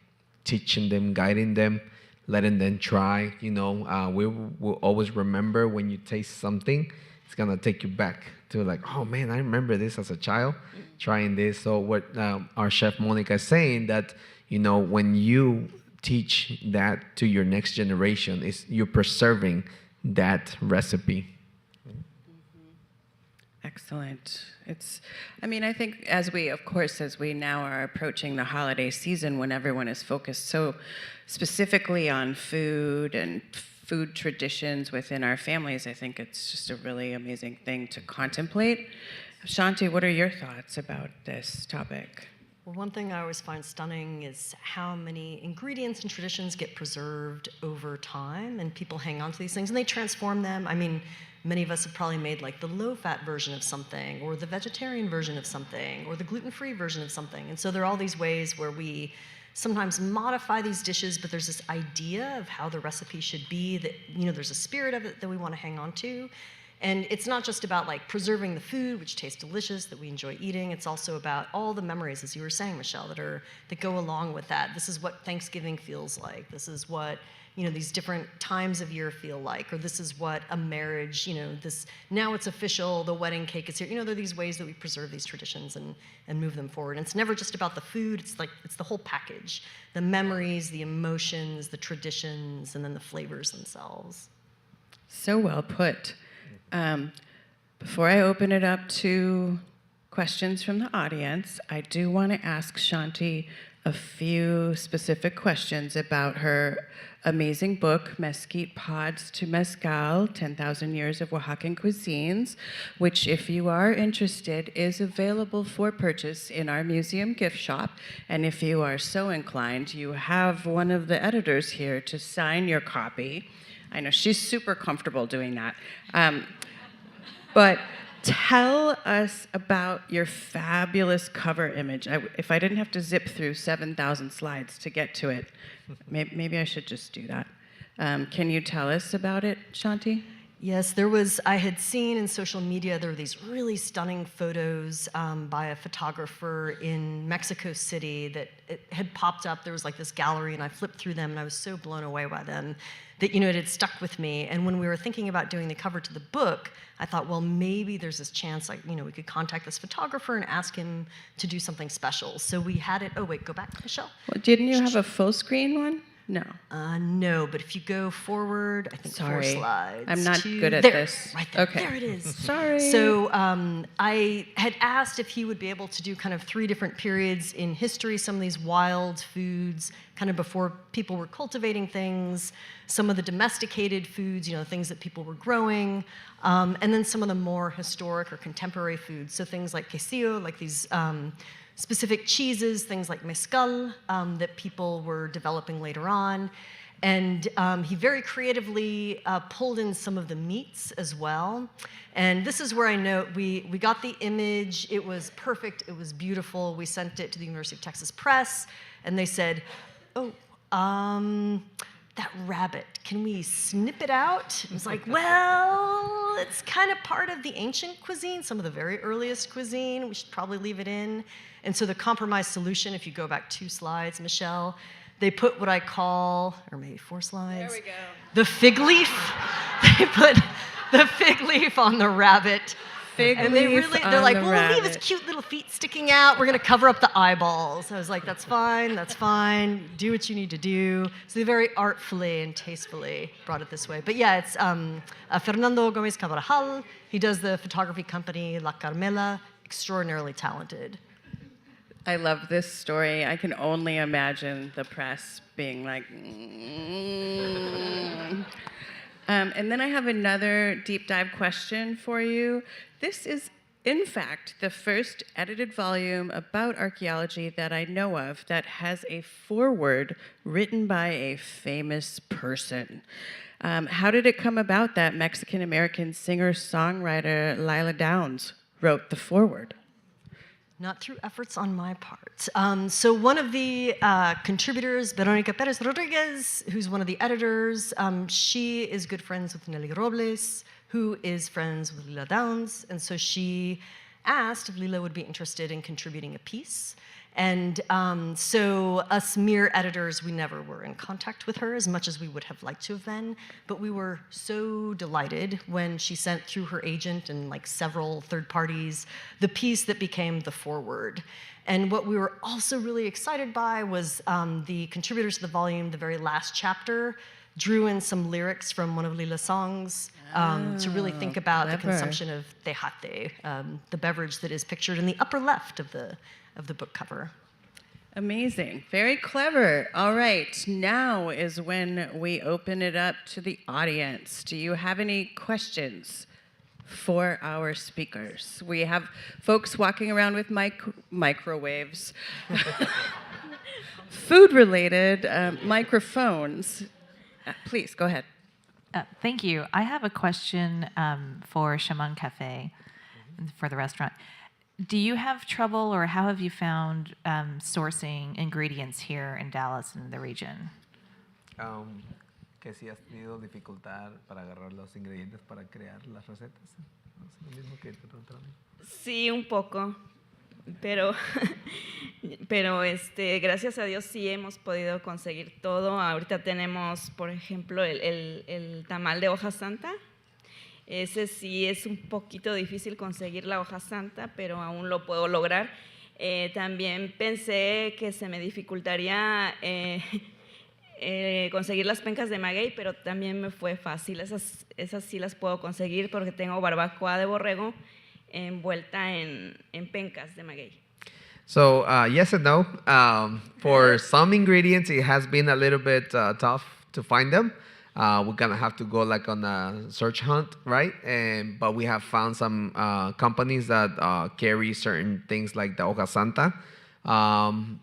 teaching them, guiding them, letting them try. We will always remember when you taste something, it's gonna take you back to like, oh man, I remember this as a child, trying this. So what our chef Monica is saying, that when you teach that to your next generation, is you're preserving that recipe. Excellent. I think as we now are approaching the holiday season, when everyone is focused so specifically on food and food traditions within our families, I think it's just a really amazing thing to contemplate. Shanti, what are your thoughts about this topic? Well, one thing I always find stunning is how many ingredients and traditions get preserved over time, and people hang on to these things and they transform them. I mean, many of us have probably made like the low-fat version of something, or the vegetarian version of something, or the gluten-free version of something. And so there are all these ways where we sometimes modify these dishes, but there's this idea of how the recipe should be, that there's a spirit of it that we want to hang on to. And it's not just about like preserving the food, which tastes delicious, that we enjoy eating. It's also about all the memories, as you were saying, Michelle, that go along with that. This is what Thanksgiving feels like. This is what these different times of year feel like, or this is what a marriage, now it's official, the wedding cake is here. There are these ways that we preserve these traditions and move them forward. And it's never just about the food, it's the whole package. The memories, the emotions, the traditions, and then the flavors themselves. So well put. Before I open it up to questions from the audience, I do want to ask Shanti a few specific questions about her amazing book, Mesquite Pods to Mezcal, 10,000 Years of Oaxacan Cuisines, which, if you are interested, is available for purchase in our museum gift shop. And if you are so inclined, you have one of the editors here to sign your copy. I know she's super comfortable doing that. But tell us about your fabulous cover image. If I didn't have to zip through 7,000 slides to get to it, maybe I should just do that. Can you tell us about it, Shanti? Yes, I had seen in social media, there were these really stunning photos by a photographer in Mexico City that it had popped up. There was like this gallery, and I flipped through them, and I was so blown away by them that, it had stuck with me. And when we were thinking about doing the cover to the book, I thought, well, maybe there's this chance, we could contact this photographer and ask him to do something special. So we had it, oh wait, go back, Michelle. Well, didn't you have a full screen one? No. No, but if you go forward, I think 4 slides. I'm not good at this. Right there. Okay. There it is. Sorry. So I had asked if he would be able to do kind of 3 different periods in history, some of these wild foods, kind of before people were cultivating things, some of the domesticated foods, things that people were growing, and then some of the more historic or contemporary foods. So things like quesillo, like these specific cheeses, things like mezcal that people were developing later on. And he very creatively pulled in some of the meats as well. And this is where I know we got the image. It was perfect. It was beautiful. We sent it to the University of Texas Press, and they said, oh, that rabbit, can we snip it out? I was like, well, it's kind of part of the ancient cuisine, some of the very earliest cuisine. We should probably leave it in. And so the compromise solution, if you go back 2 slides, Michelle, they put what I call, or maybe 4 slides. There we go. The fig leaf. They put the fig leaf on the rabbit. And they're like, well, we'll leave his cute little feet sticking out. We're going to cover up the eyeballs. I was like, that's fine. Do what you need to do. So they very artfully and tastefully brought it this way. But yeah, it's Fernando Gomez Cabral. He does the photography company La Carmela, extraordinarily talented. I love this story. I can only imagine the press being like, And then I have another deep dive question for you. This is, in fact, the first edited volume about archaeology that I know of that has a foreword written by a famous person. How did it come about that Mexican-American singer-songwriter Lila Downs wrote the foreword? Not through efforts on my part. So one of the contributors, Veronica Perez Rodriguez, who's one of the editors, she is good friends with Nelly Robles, who is friends with Lila Downs, and so she asked if Lila would be interested in contributing a piece. And so us mere editors, we never were in contact with her as much as we would have liked to have been, but we were so delighted when she sent through her agent and like several third parties the piece that became the foreword. And what we were also really excited by was the contributors to the volume, the very last chapter, drew in some lyrics from one of Lila's songs to really think about the consumption of tejate, the beverage that is pictured in the upper left of the book cover. Amazing. Very clever. All right. Now is when we open it up to the audience. Do you have any questions for our speakers? We have folks walking around with microwaves, food-related microphones. Please, go ahead. Thank you. I have a question for Shaman Cafe, for the restaurant. Do you have trouble, or how have you found sourcing ingredients here in Dallas and the region? Que si has tenido dificultad para agarrar los ingredientes para crear las recetas. Es lo mismo que te preguntaron a mí. Sí, un poco, pero gracias a Dios sí hemos podido conseguir todo. Ahorita tenemos, por ejemplo, el tamal de hoja santa. Ese sí es un poquito difícil conseguir la hoja santa, pero aún lo puedo lograr. También pensé que se me dificultaría conseguir las pencas de maguey, pero también me fue fácil. Esas sí las puedo conseguir porque tengo barbacoa de borrego envuelta en pencas de maguey. So yes and no. For some ingredients, it has been a little bit tough to find them. We're gonna have to go like on a search hunt, right? But we have found some companies that carry certain things like the hoja santa.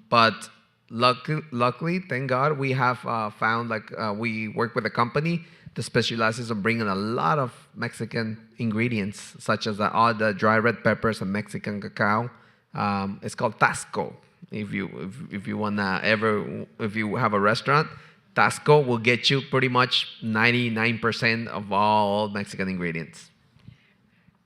But luckily, thank God, we have found we work with a company that specializes in bringing a lot of Mexican ingredients, such as all the dry red peppers and Mexican cacao. It's called Tasco. If you have a restaurant, Tasco will get you pretty much 99% of all Mexican ingredients.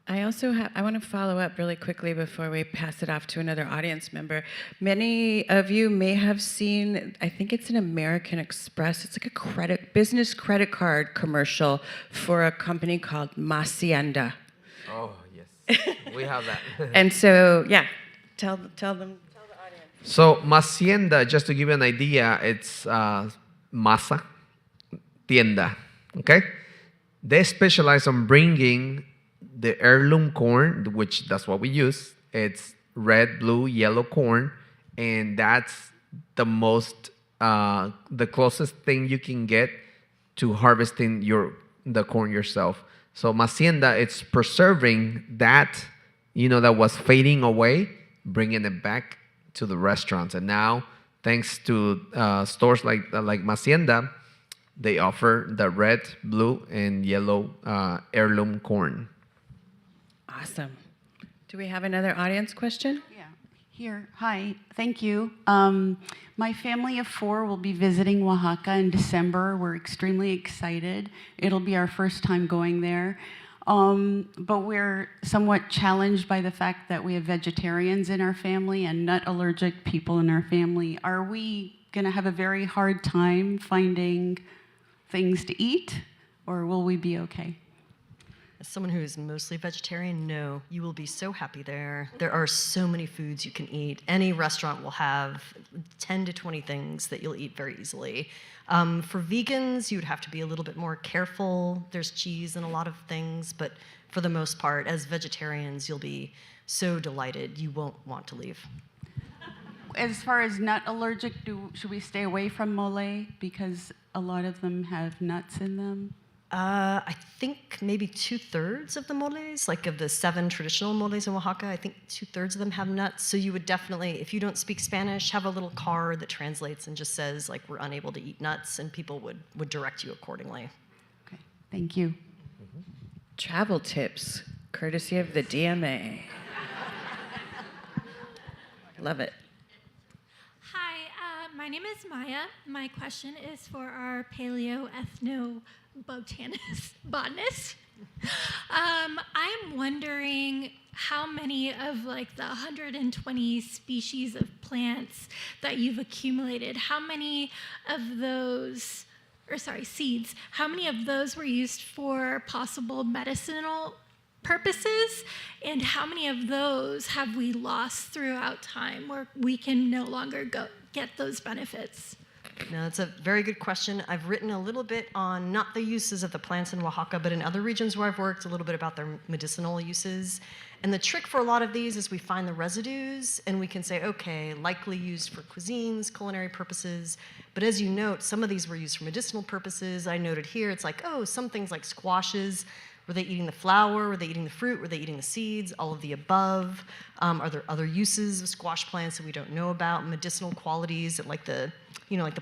I want to follow up really quickly before we pass it off to another audience member. Many of you may have seen, I think it's an American Express, it's like a business credit card commercial for a company called Hacienda. Oh, yes. We have that. And so, yeah, tell the audience. So, Hacienda, just to give you an idea, it's masa, tienda, okay? They specialize on bringing the heirloom corn, which that's what we use. It's red, blue, yellow corn, and that's the closest thing you can get to harvesting the corn yourself. So Hacienda, it's preserving that, that was fading away, bringing it back to the restaurants. And now, thanks to stores like Hacienda, They offer the red, blue, and yellow heirloom corn. Awesome. Do we have another audience question? Yeah, here. Hi, thank you. My family of 4 will be visiting Oaxaca in December. We're extremely excited. It'll be our first time going there. But we're somewhat challenged by the fact that we have vegetarians in our family and nut allergic people in our family. Are we going to have a very hard time finding things to eat, or will we be okay? As someone who is mostly vegetarian, no, you will be so happy there. There are so many foods you can eat. Any restaurant will have 10 to 20 things that you'll eat very easily. For vegans, you'd have to be a little bit more careful. There's cheese and a lot of things, but for the most part, as vegetarians, you'll be so delighted you won't want to leave. As far as nut allergic, should we stay away from mole because a lot of them have nuts in them? I think maybe 2/3 of the moles, like of the 7 traditional moles in Oaxaca, I think 2/3 of them have nuts. So you would definitely, if you don't speak Spanish, have a little card that translates and just says, like, we're unable to eat nuts, and people would direct you accordingly. Okay, thank you. Travel tips, courtesy of the DMA. Love it. Hi, my name is Maya. My question is for our paleoethnobotanist. I'm wondering how many of like the 120 species of plants that you've accumulated, how many of those, seeds, how many of those were used for possible medicinal purposes, and how many of those have we lost throughout time where we can no longer get those benefits? No, that's a very good question. I've written a little bit on not the uses of the plants in Oaxaca, but in other regions where I've worked, a little bit about their medicinal uses. And the trick for a lot of these is we find the residues and we can say, okay, likely used for cuisines, culinary purposes. But as you note, some of these were used for medicinal purposes. I noted here, it's like, oh, some things like squashes, were they eating the flower? Were they eating the fruit? Were they eating the seeds? All of the above. Are there other uses of squash plants that we don't know about? Medicinal qualities that like the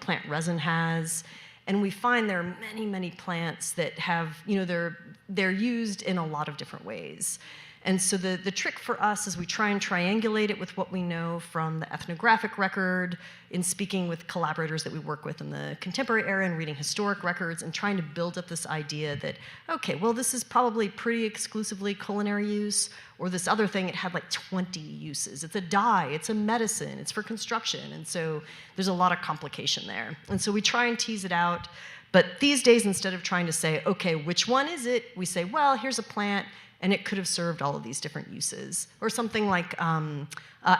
plant resin has. And we find there are many, many plants that have, they're used in a lot of different ways. And so the trick for us is we try and triangulate it with what we know from the ethnographic record, in speaking with collaborators that we work with in the contemporary era and reading historic records and trying to build up this idea that, okay, well, this is probably pretty exclusively culinary use, or this other thing, it had like 20 uses. It's a dye, it's a medicine, it's for construction. And so there's a lot of complication there. And so we try and tease it out. But these days, instead of trying to say, okay, which one is it? We say, well, here's a plant, and it could have served all of these different uses. Or something like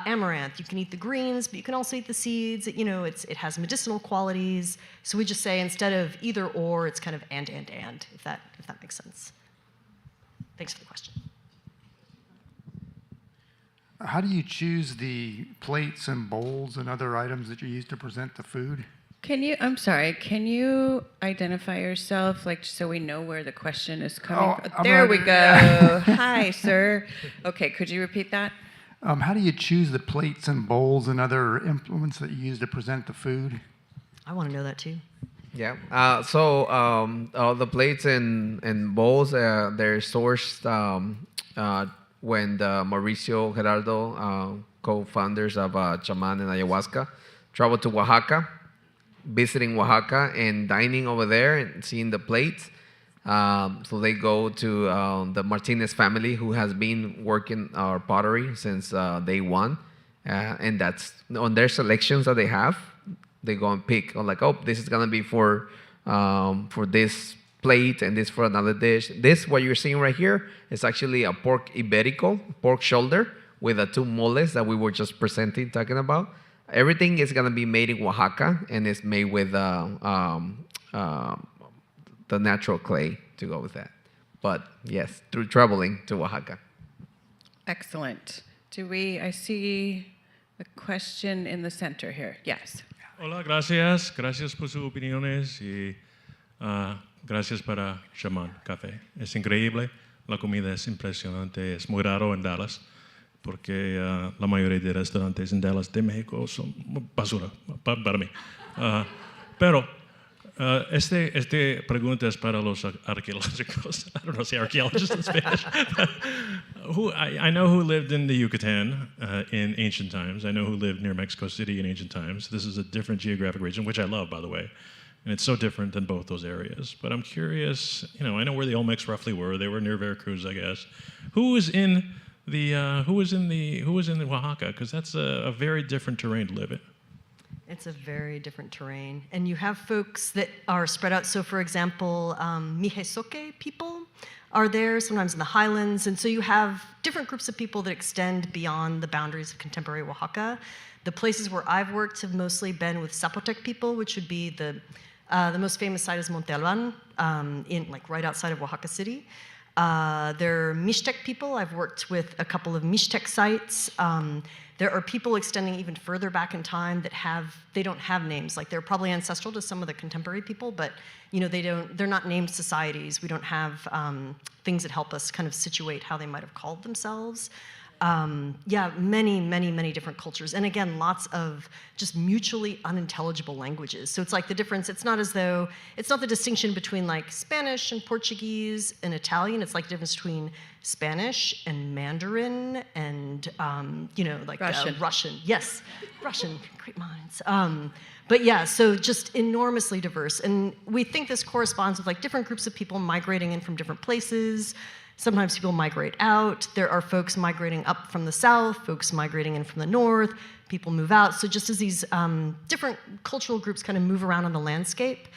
amaranth. You can eat the greens, but you can also eat the seeds. It has medicinal qualities. So we just say, instead of either or, it's kind of and, if that makes sense. Thanks for the question. How do you choose the plates and bowls and other items that you use to present the food? Can you identify yourself, like, so we know where the question is coming from? There we go. Hi, sir. Okay, could you repeat that? How do you choose the plates and bowls and other implements that you use to present the food? I want to know that too. Yeah. All the plates and bowls, they're sourced when the Mauricio Gerardo, co-founders of Shaman and Ayahuasca, traveled to Oaxaca, visiting Oaxaca and dining over there and seeing the plates. So they go to the Martinez family, who has been working our pottery since day one. And that's on their selections that they have. They go and pick, like, oh, this is going to be for this plate and this for another dish. This, what you're seeing right here, is actually a pork iberico, pork shoulder, with the 2 moles that we were just talking about. Everything is going to be made in Oaxaca, and it's made with the natural clay to go with that. But yes, through traveling to Oaxaca. Excellent. I see a question in the center here. Yes. Hola, gracias. Gracias por sus opiniones y gracias para Shaman Café. Es increíble. La comida es impresionante. Es muy raro en Dallas, porque la mayoría de restaurantes en Dallas de México son basura para mí. Pero Este pregunta es para los arqueológicos. I don't know, say archaeologists in Spanish. I know who lived in the Yucatan in ancient times. I know who lived near Mexico City in ancient times. This is a different geographic region, which I love, by the way. And it's so different than both those areas. But I'm curious, I know where the Olmecs roughly were. They were near Veracruz, I guess. Who was in Oaxaca? Because that's a very different terrain to live in. It's a very different terrain. And you have folks that are spread out. So for example, Mijesoque people are there, sometimes in the highlands. And so you have different groups of people that extend beyond the boundaries of contemporary Oaxaca. The places where I've worked have mostly been with Zapotec people, which would be the most famous site is Monte Alban, right outside of Oaxaca City. They're Mixtec people. I've worked with a couple of Mixtec sites. There are people extending even further back in time that they don't have names. Like they're probably ancestral to some of the contemporary people, but they're not named societies. We don't have things that help us kind of situate how they might have called themselves. Many different cultures. And again, lots of just mutually unintelligible languages. So it's like the difference, it's not the distinction between like Spanish and Portuguese and Italian. It's like the difference between Spanish and Mandarin and, Russian. Russian. Yes, Russian, great minds. But yeah, so just enormously diverse. And we think this corresponds with like different groups of people migrating in from different places. Sometimes people migrate out. There are folks migrating up from the south, folks migrating in from the north, people move out. So just as these different cultural groups kind of move around on the landscape,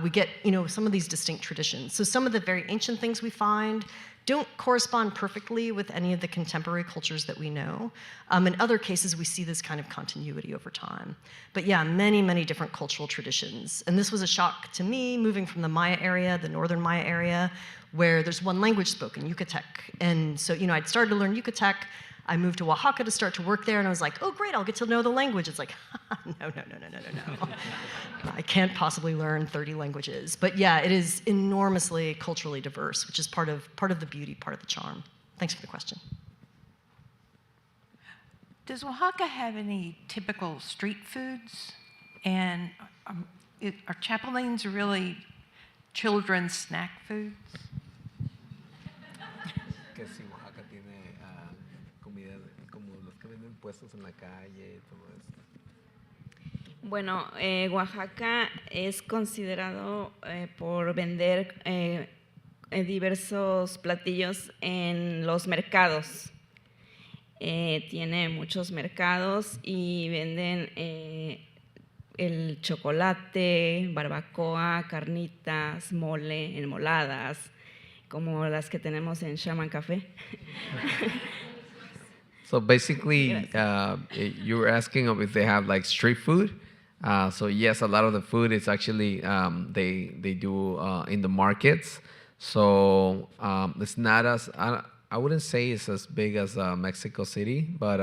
we get some of these distinct traditions. So some of the very ancient things we find don't correspond perfectly with any of the contemporary cultures that we know. In other cases, we see this kind of continuity over time. But yeah, many different cultural traditions. And this was a shock to me, moving from the Maya area, the northern Maya area, where there's one language spoken, Yucatec. And so, I'd started to learn Yucatec. I moved to Oaxaca to start to work there, and I was like, oh, great, I'll get to know the language. It's like, no. I can't possibly learn 30 languages. But yeah, it is enormously culturally diverse, which is part of the beauty, part of the charm. Thanks for the question. Does Oaxaca have any typical street foods? And are chapulines really children's snack foods? Que si Oaxaca tiene comida como los que venden puestos en la calle, todo esto. Bueno, Oaxaca es considerado por vender diversos platillos en los mercados. Tiene muchos mercados y venden el chocolate, barbacoa, carnitas, mole, enmoladas, como las que tenemos en Shaman Café. So basically, you were asking if they have like street food. So yes, a lot of the food is actually they do in the markets. So it's not as I wouldn't say it's as big as Mexico City, but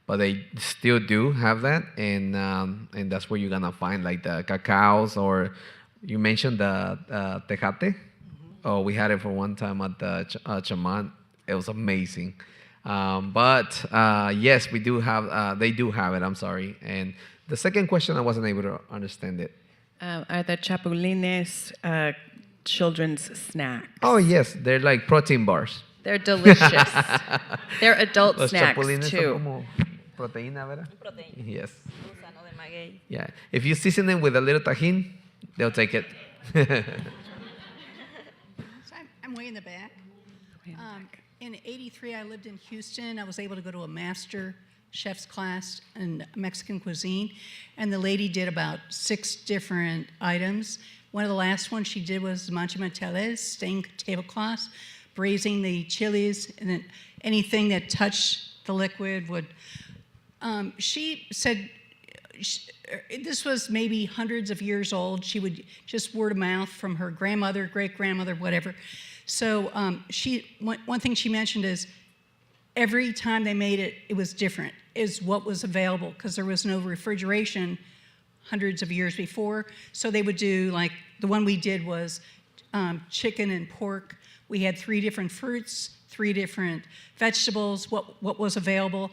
they still do have that, and that's where you're gonna find like the cacaos, or you mentioned the tejate. Oh, we had it for one time at the Chaman. It was amazing. But yes, we do have. They do have it. I'm sorry. And the second question, I wasn't able to understand it. Are the chapulines children's snacks? Oh yes, they're like protein bars. They're delicious. They're adult Los snacks chapulines too. son como proteína, ¿verdad? Proteína. Yes. Gusano de maguey. Yeah. If you season them with a little tajin, they'll take it. So I'm way in the back. In '83, I lived in Houston. I was able to go to a master chef's class in Mexican cuisine, and the lady did about 6 different items. One of the last ones she did was manchamanteles, stained tablecloths, braising the chilies, and then anything that touched the liquid would. She said this was maybe hundreds of years old. She would just word of mouth from her grandmother, great-grandmother, whatever. So one thing she mentioned is every time they made it, it was different, is what was available, because there was no refrigeration hundreds of years before. So they would do, like, the one we did was chicken and pork. We had 3 different fruits, 3 different vegetables, what was available.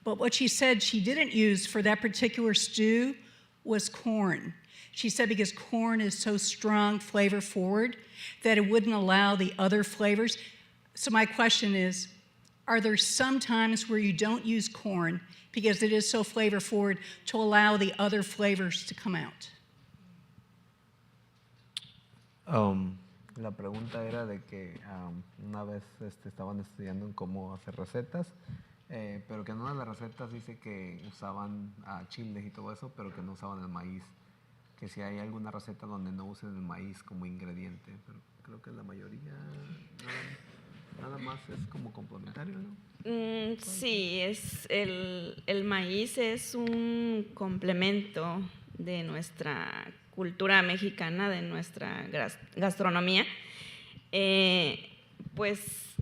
But what she said she didn't use for that particular stew was corn. She said because corn is so strong, flavor forward, that it wouldn't allow the other flavors. So my question is, are there some times where you don't use corn because it is so flavor forward to allow the other flavors to come out? La pregunta era de que una vez estaban estudiando en cómo hacer recetas, pero que en una de las recetas dice que usaban chiles y todo eso, pero que no usaban el maíz. Que si hay alguna receta donde no usen el maíz como ingrediente, pero creo que la mayoría nada más es como complementario, ¿no? Sí, el maíz es un complemento de nuestra cultura mexicana, de nuestra gastronomía. Pues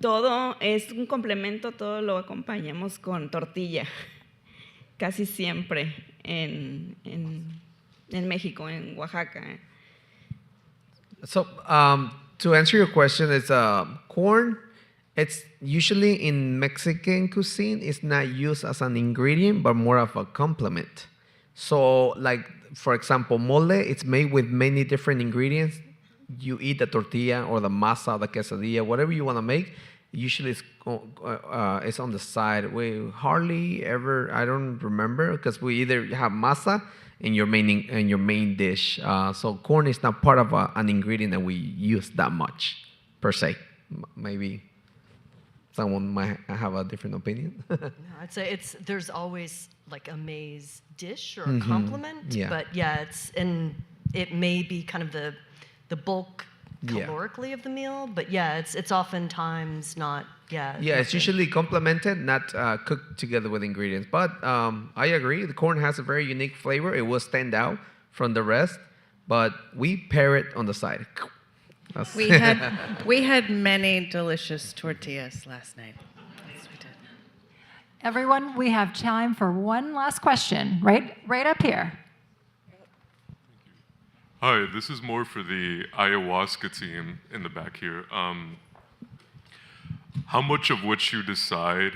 todo es un complemento, todo lo acompañamos con tortilla, casi siempre en México, en Oaxaca. So, to answer your question, it's corn. It's usually in Mexican cuisine, it's not used as an ingredient, but more of a complement. So, like, for example, mole, it's made with many different ingredients. You eat the tortilla or the masa, the quesadilla, whatever you want to make, usually it's on the side. We hardly ever, I don't remember, because we either have masa in your main dish. So corn is not part of an ingredient that we use that much, per se. Maybe someone might have a different opinion. No, I'd say there's always like a maize dish or a complement, but yeah, it may be kind of the bulk calorically of the meal, but yeah, it's oftentimes not. Yeah, it's usually complemented, not cooked together with ingredients. But I agree, the corn has a very unique flavor. It will stand out from the rest, but we pair it on the side. We had many delicious tortillas last night. Yes, we did. Everyone, we have time for one last question, right up here. Hi, this is more for the ayahuasca team in the back here. How much of what you decide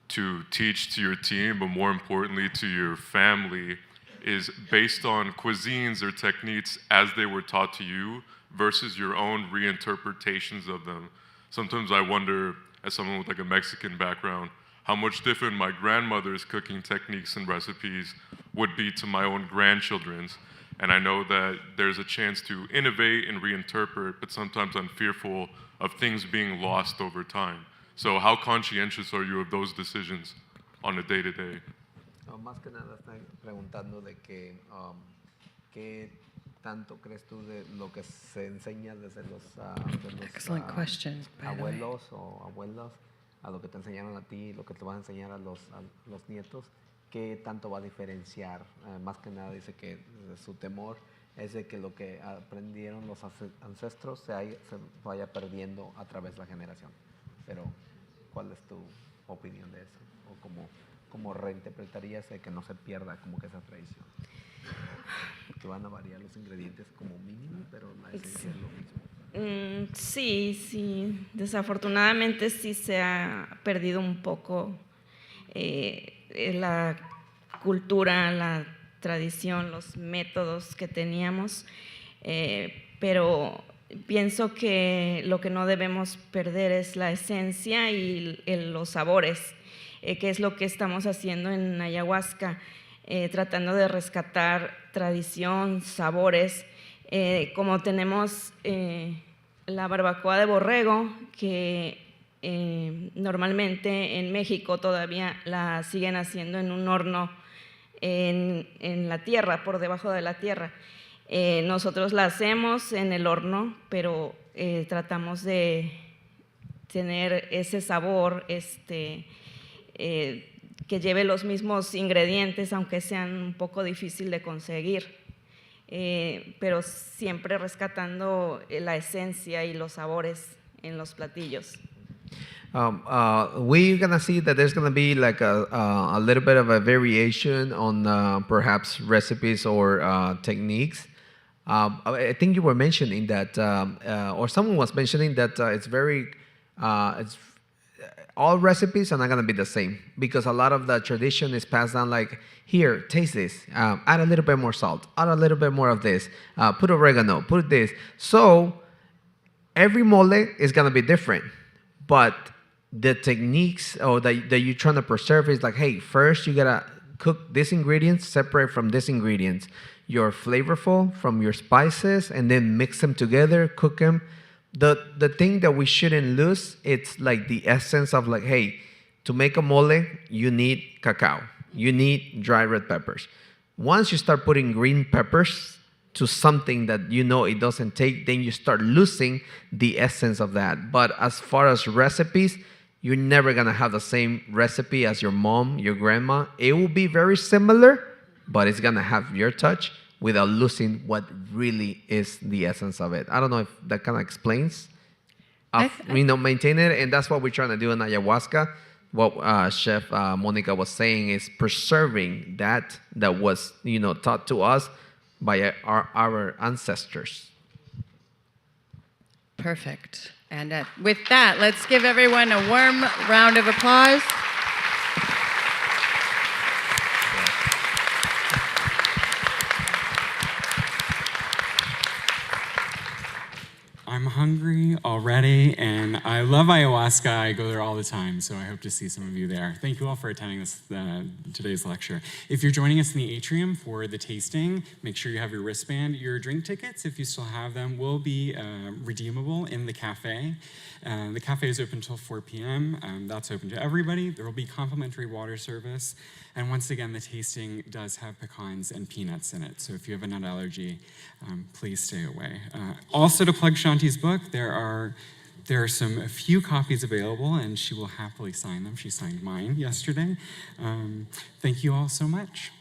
to teach to your team, but more importantly to your family, is based on cuisines or techniques as they were taught to you versus your own reinterpretations of them? Sometimes I wonder, as someone with like a Mexican background, how much different my grandmother's cooking techniques and recipes would be to my own grandchildren's. And I know that there's a chance to innovate and reinterpret, but sometimes I'm fearful of things being lost over time. So how conscientious are you of those decisions on a day-to-day? Más que nada están preguntando de que qué tanto crees tú de lo que se enseña desde los Excellent question, by the way. abuelos o abuelas, a lo que te enseñaron a ti, lo que te van a enseñar a los nietos. ¿Qué tanto va a diferenciar? Más que nada dice que su temor es de que lo que aprendieron los ancestros se vaya perdiendo a través de la generación. Pero, ¿cuál es tu opinión de eso? ¿O cómo reinterpretarías de que no se pierda como que esa tradición? Que van a variar los ingredientes como mínimo, pero la esencia es lo mismo. Sí. Desafortunadamente sí se ha perdido un poco la cultura, la tradición, los métodos que teníamos, pero pienso que lo que no debemos perder es la esencia y los sabores, que es lo que estamos haciendo en ayahuasca, tratando de rescatar tradición, sabores, como tenemos la barbacoa de borrego, que normalmente en México todavía la siguen haciendo en un horno en la tierra, por debajo de la tierra. Nosotros la hacemos en el horno, pero tratamos de tener ese sabor que lleve los mismos ingredientes, aunque sean un poco difícil de conseguir, pero siempre rescatando la esencia y los sabores en los platillos. We're gonna see that there's gonna be like a little bit of a variation on perhaps recipes or techniques. I think you were mentioning that, or someone was mentioning that it's very, all recipes are not gonna be the same because a lot of the tradition is passed down like, here, taste this, add a little bit more salt, add a little bit more of this, put oregano, put this. So every mole is gonna be different, but the techniques or that you're trying to preserve is like, hey, first you gotta cook these ingredients separate from these ingredients. You're flavorful from your spices and then mix them together, cook them. The thing that we shouldn't lose, it's like the essence of like, hey, to make a mole, you need cacao. You need dry red peppers. Once you start putting green peppers to something that you know it doesn't take, then you start losing the essence of that. But as far as recipes, you're never gonna have the same recipe as your mom, your grandma. It will be very similar, but it's gonna have your touch without losing what really is the essence of it. I don't know if that kind of explains. Maintain it, and that's what we're trying to do in ayahuasca. What Chef Monica was saying is preserving that was taught to us by our ancestors. Perfect. And with that, let's give everyone a warm round of applause. I'm hungry already, and I love ayahuasca. I go there all the time, so I hope to see some of you there. Thank you all for attending today's lecture. If you're joining us in the atrium for the tasting, make sure you have your wristband. Your drink tickets, if you still have them, will be redeemable in the cafe. The cafe is open until 4 p.m. That's open to everybody. There will be complimentary water service. And once again, the tasting does have pecans and peanuts in it. So if you have a nut allergy, please stay away. Also, to plug Shanti's book, there are a few copies available, and she will happily sign them. She signed mine yesterday. Thank you all so much.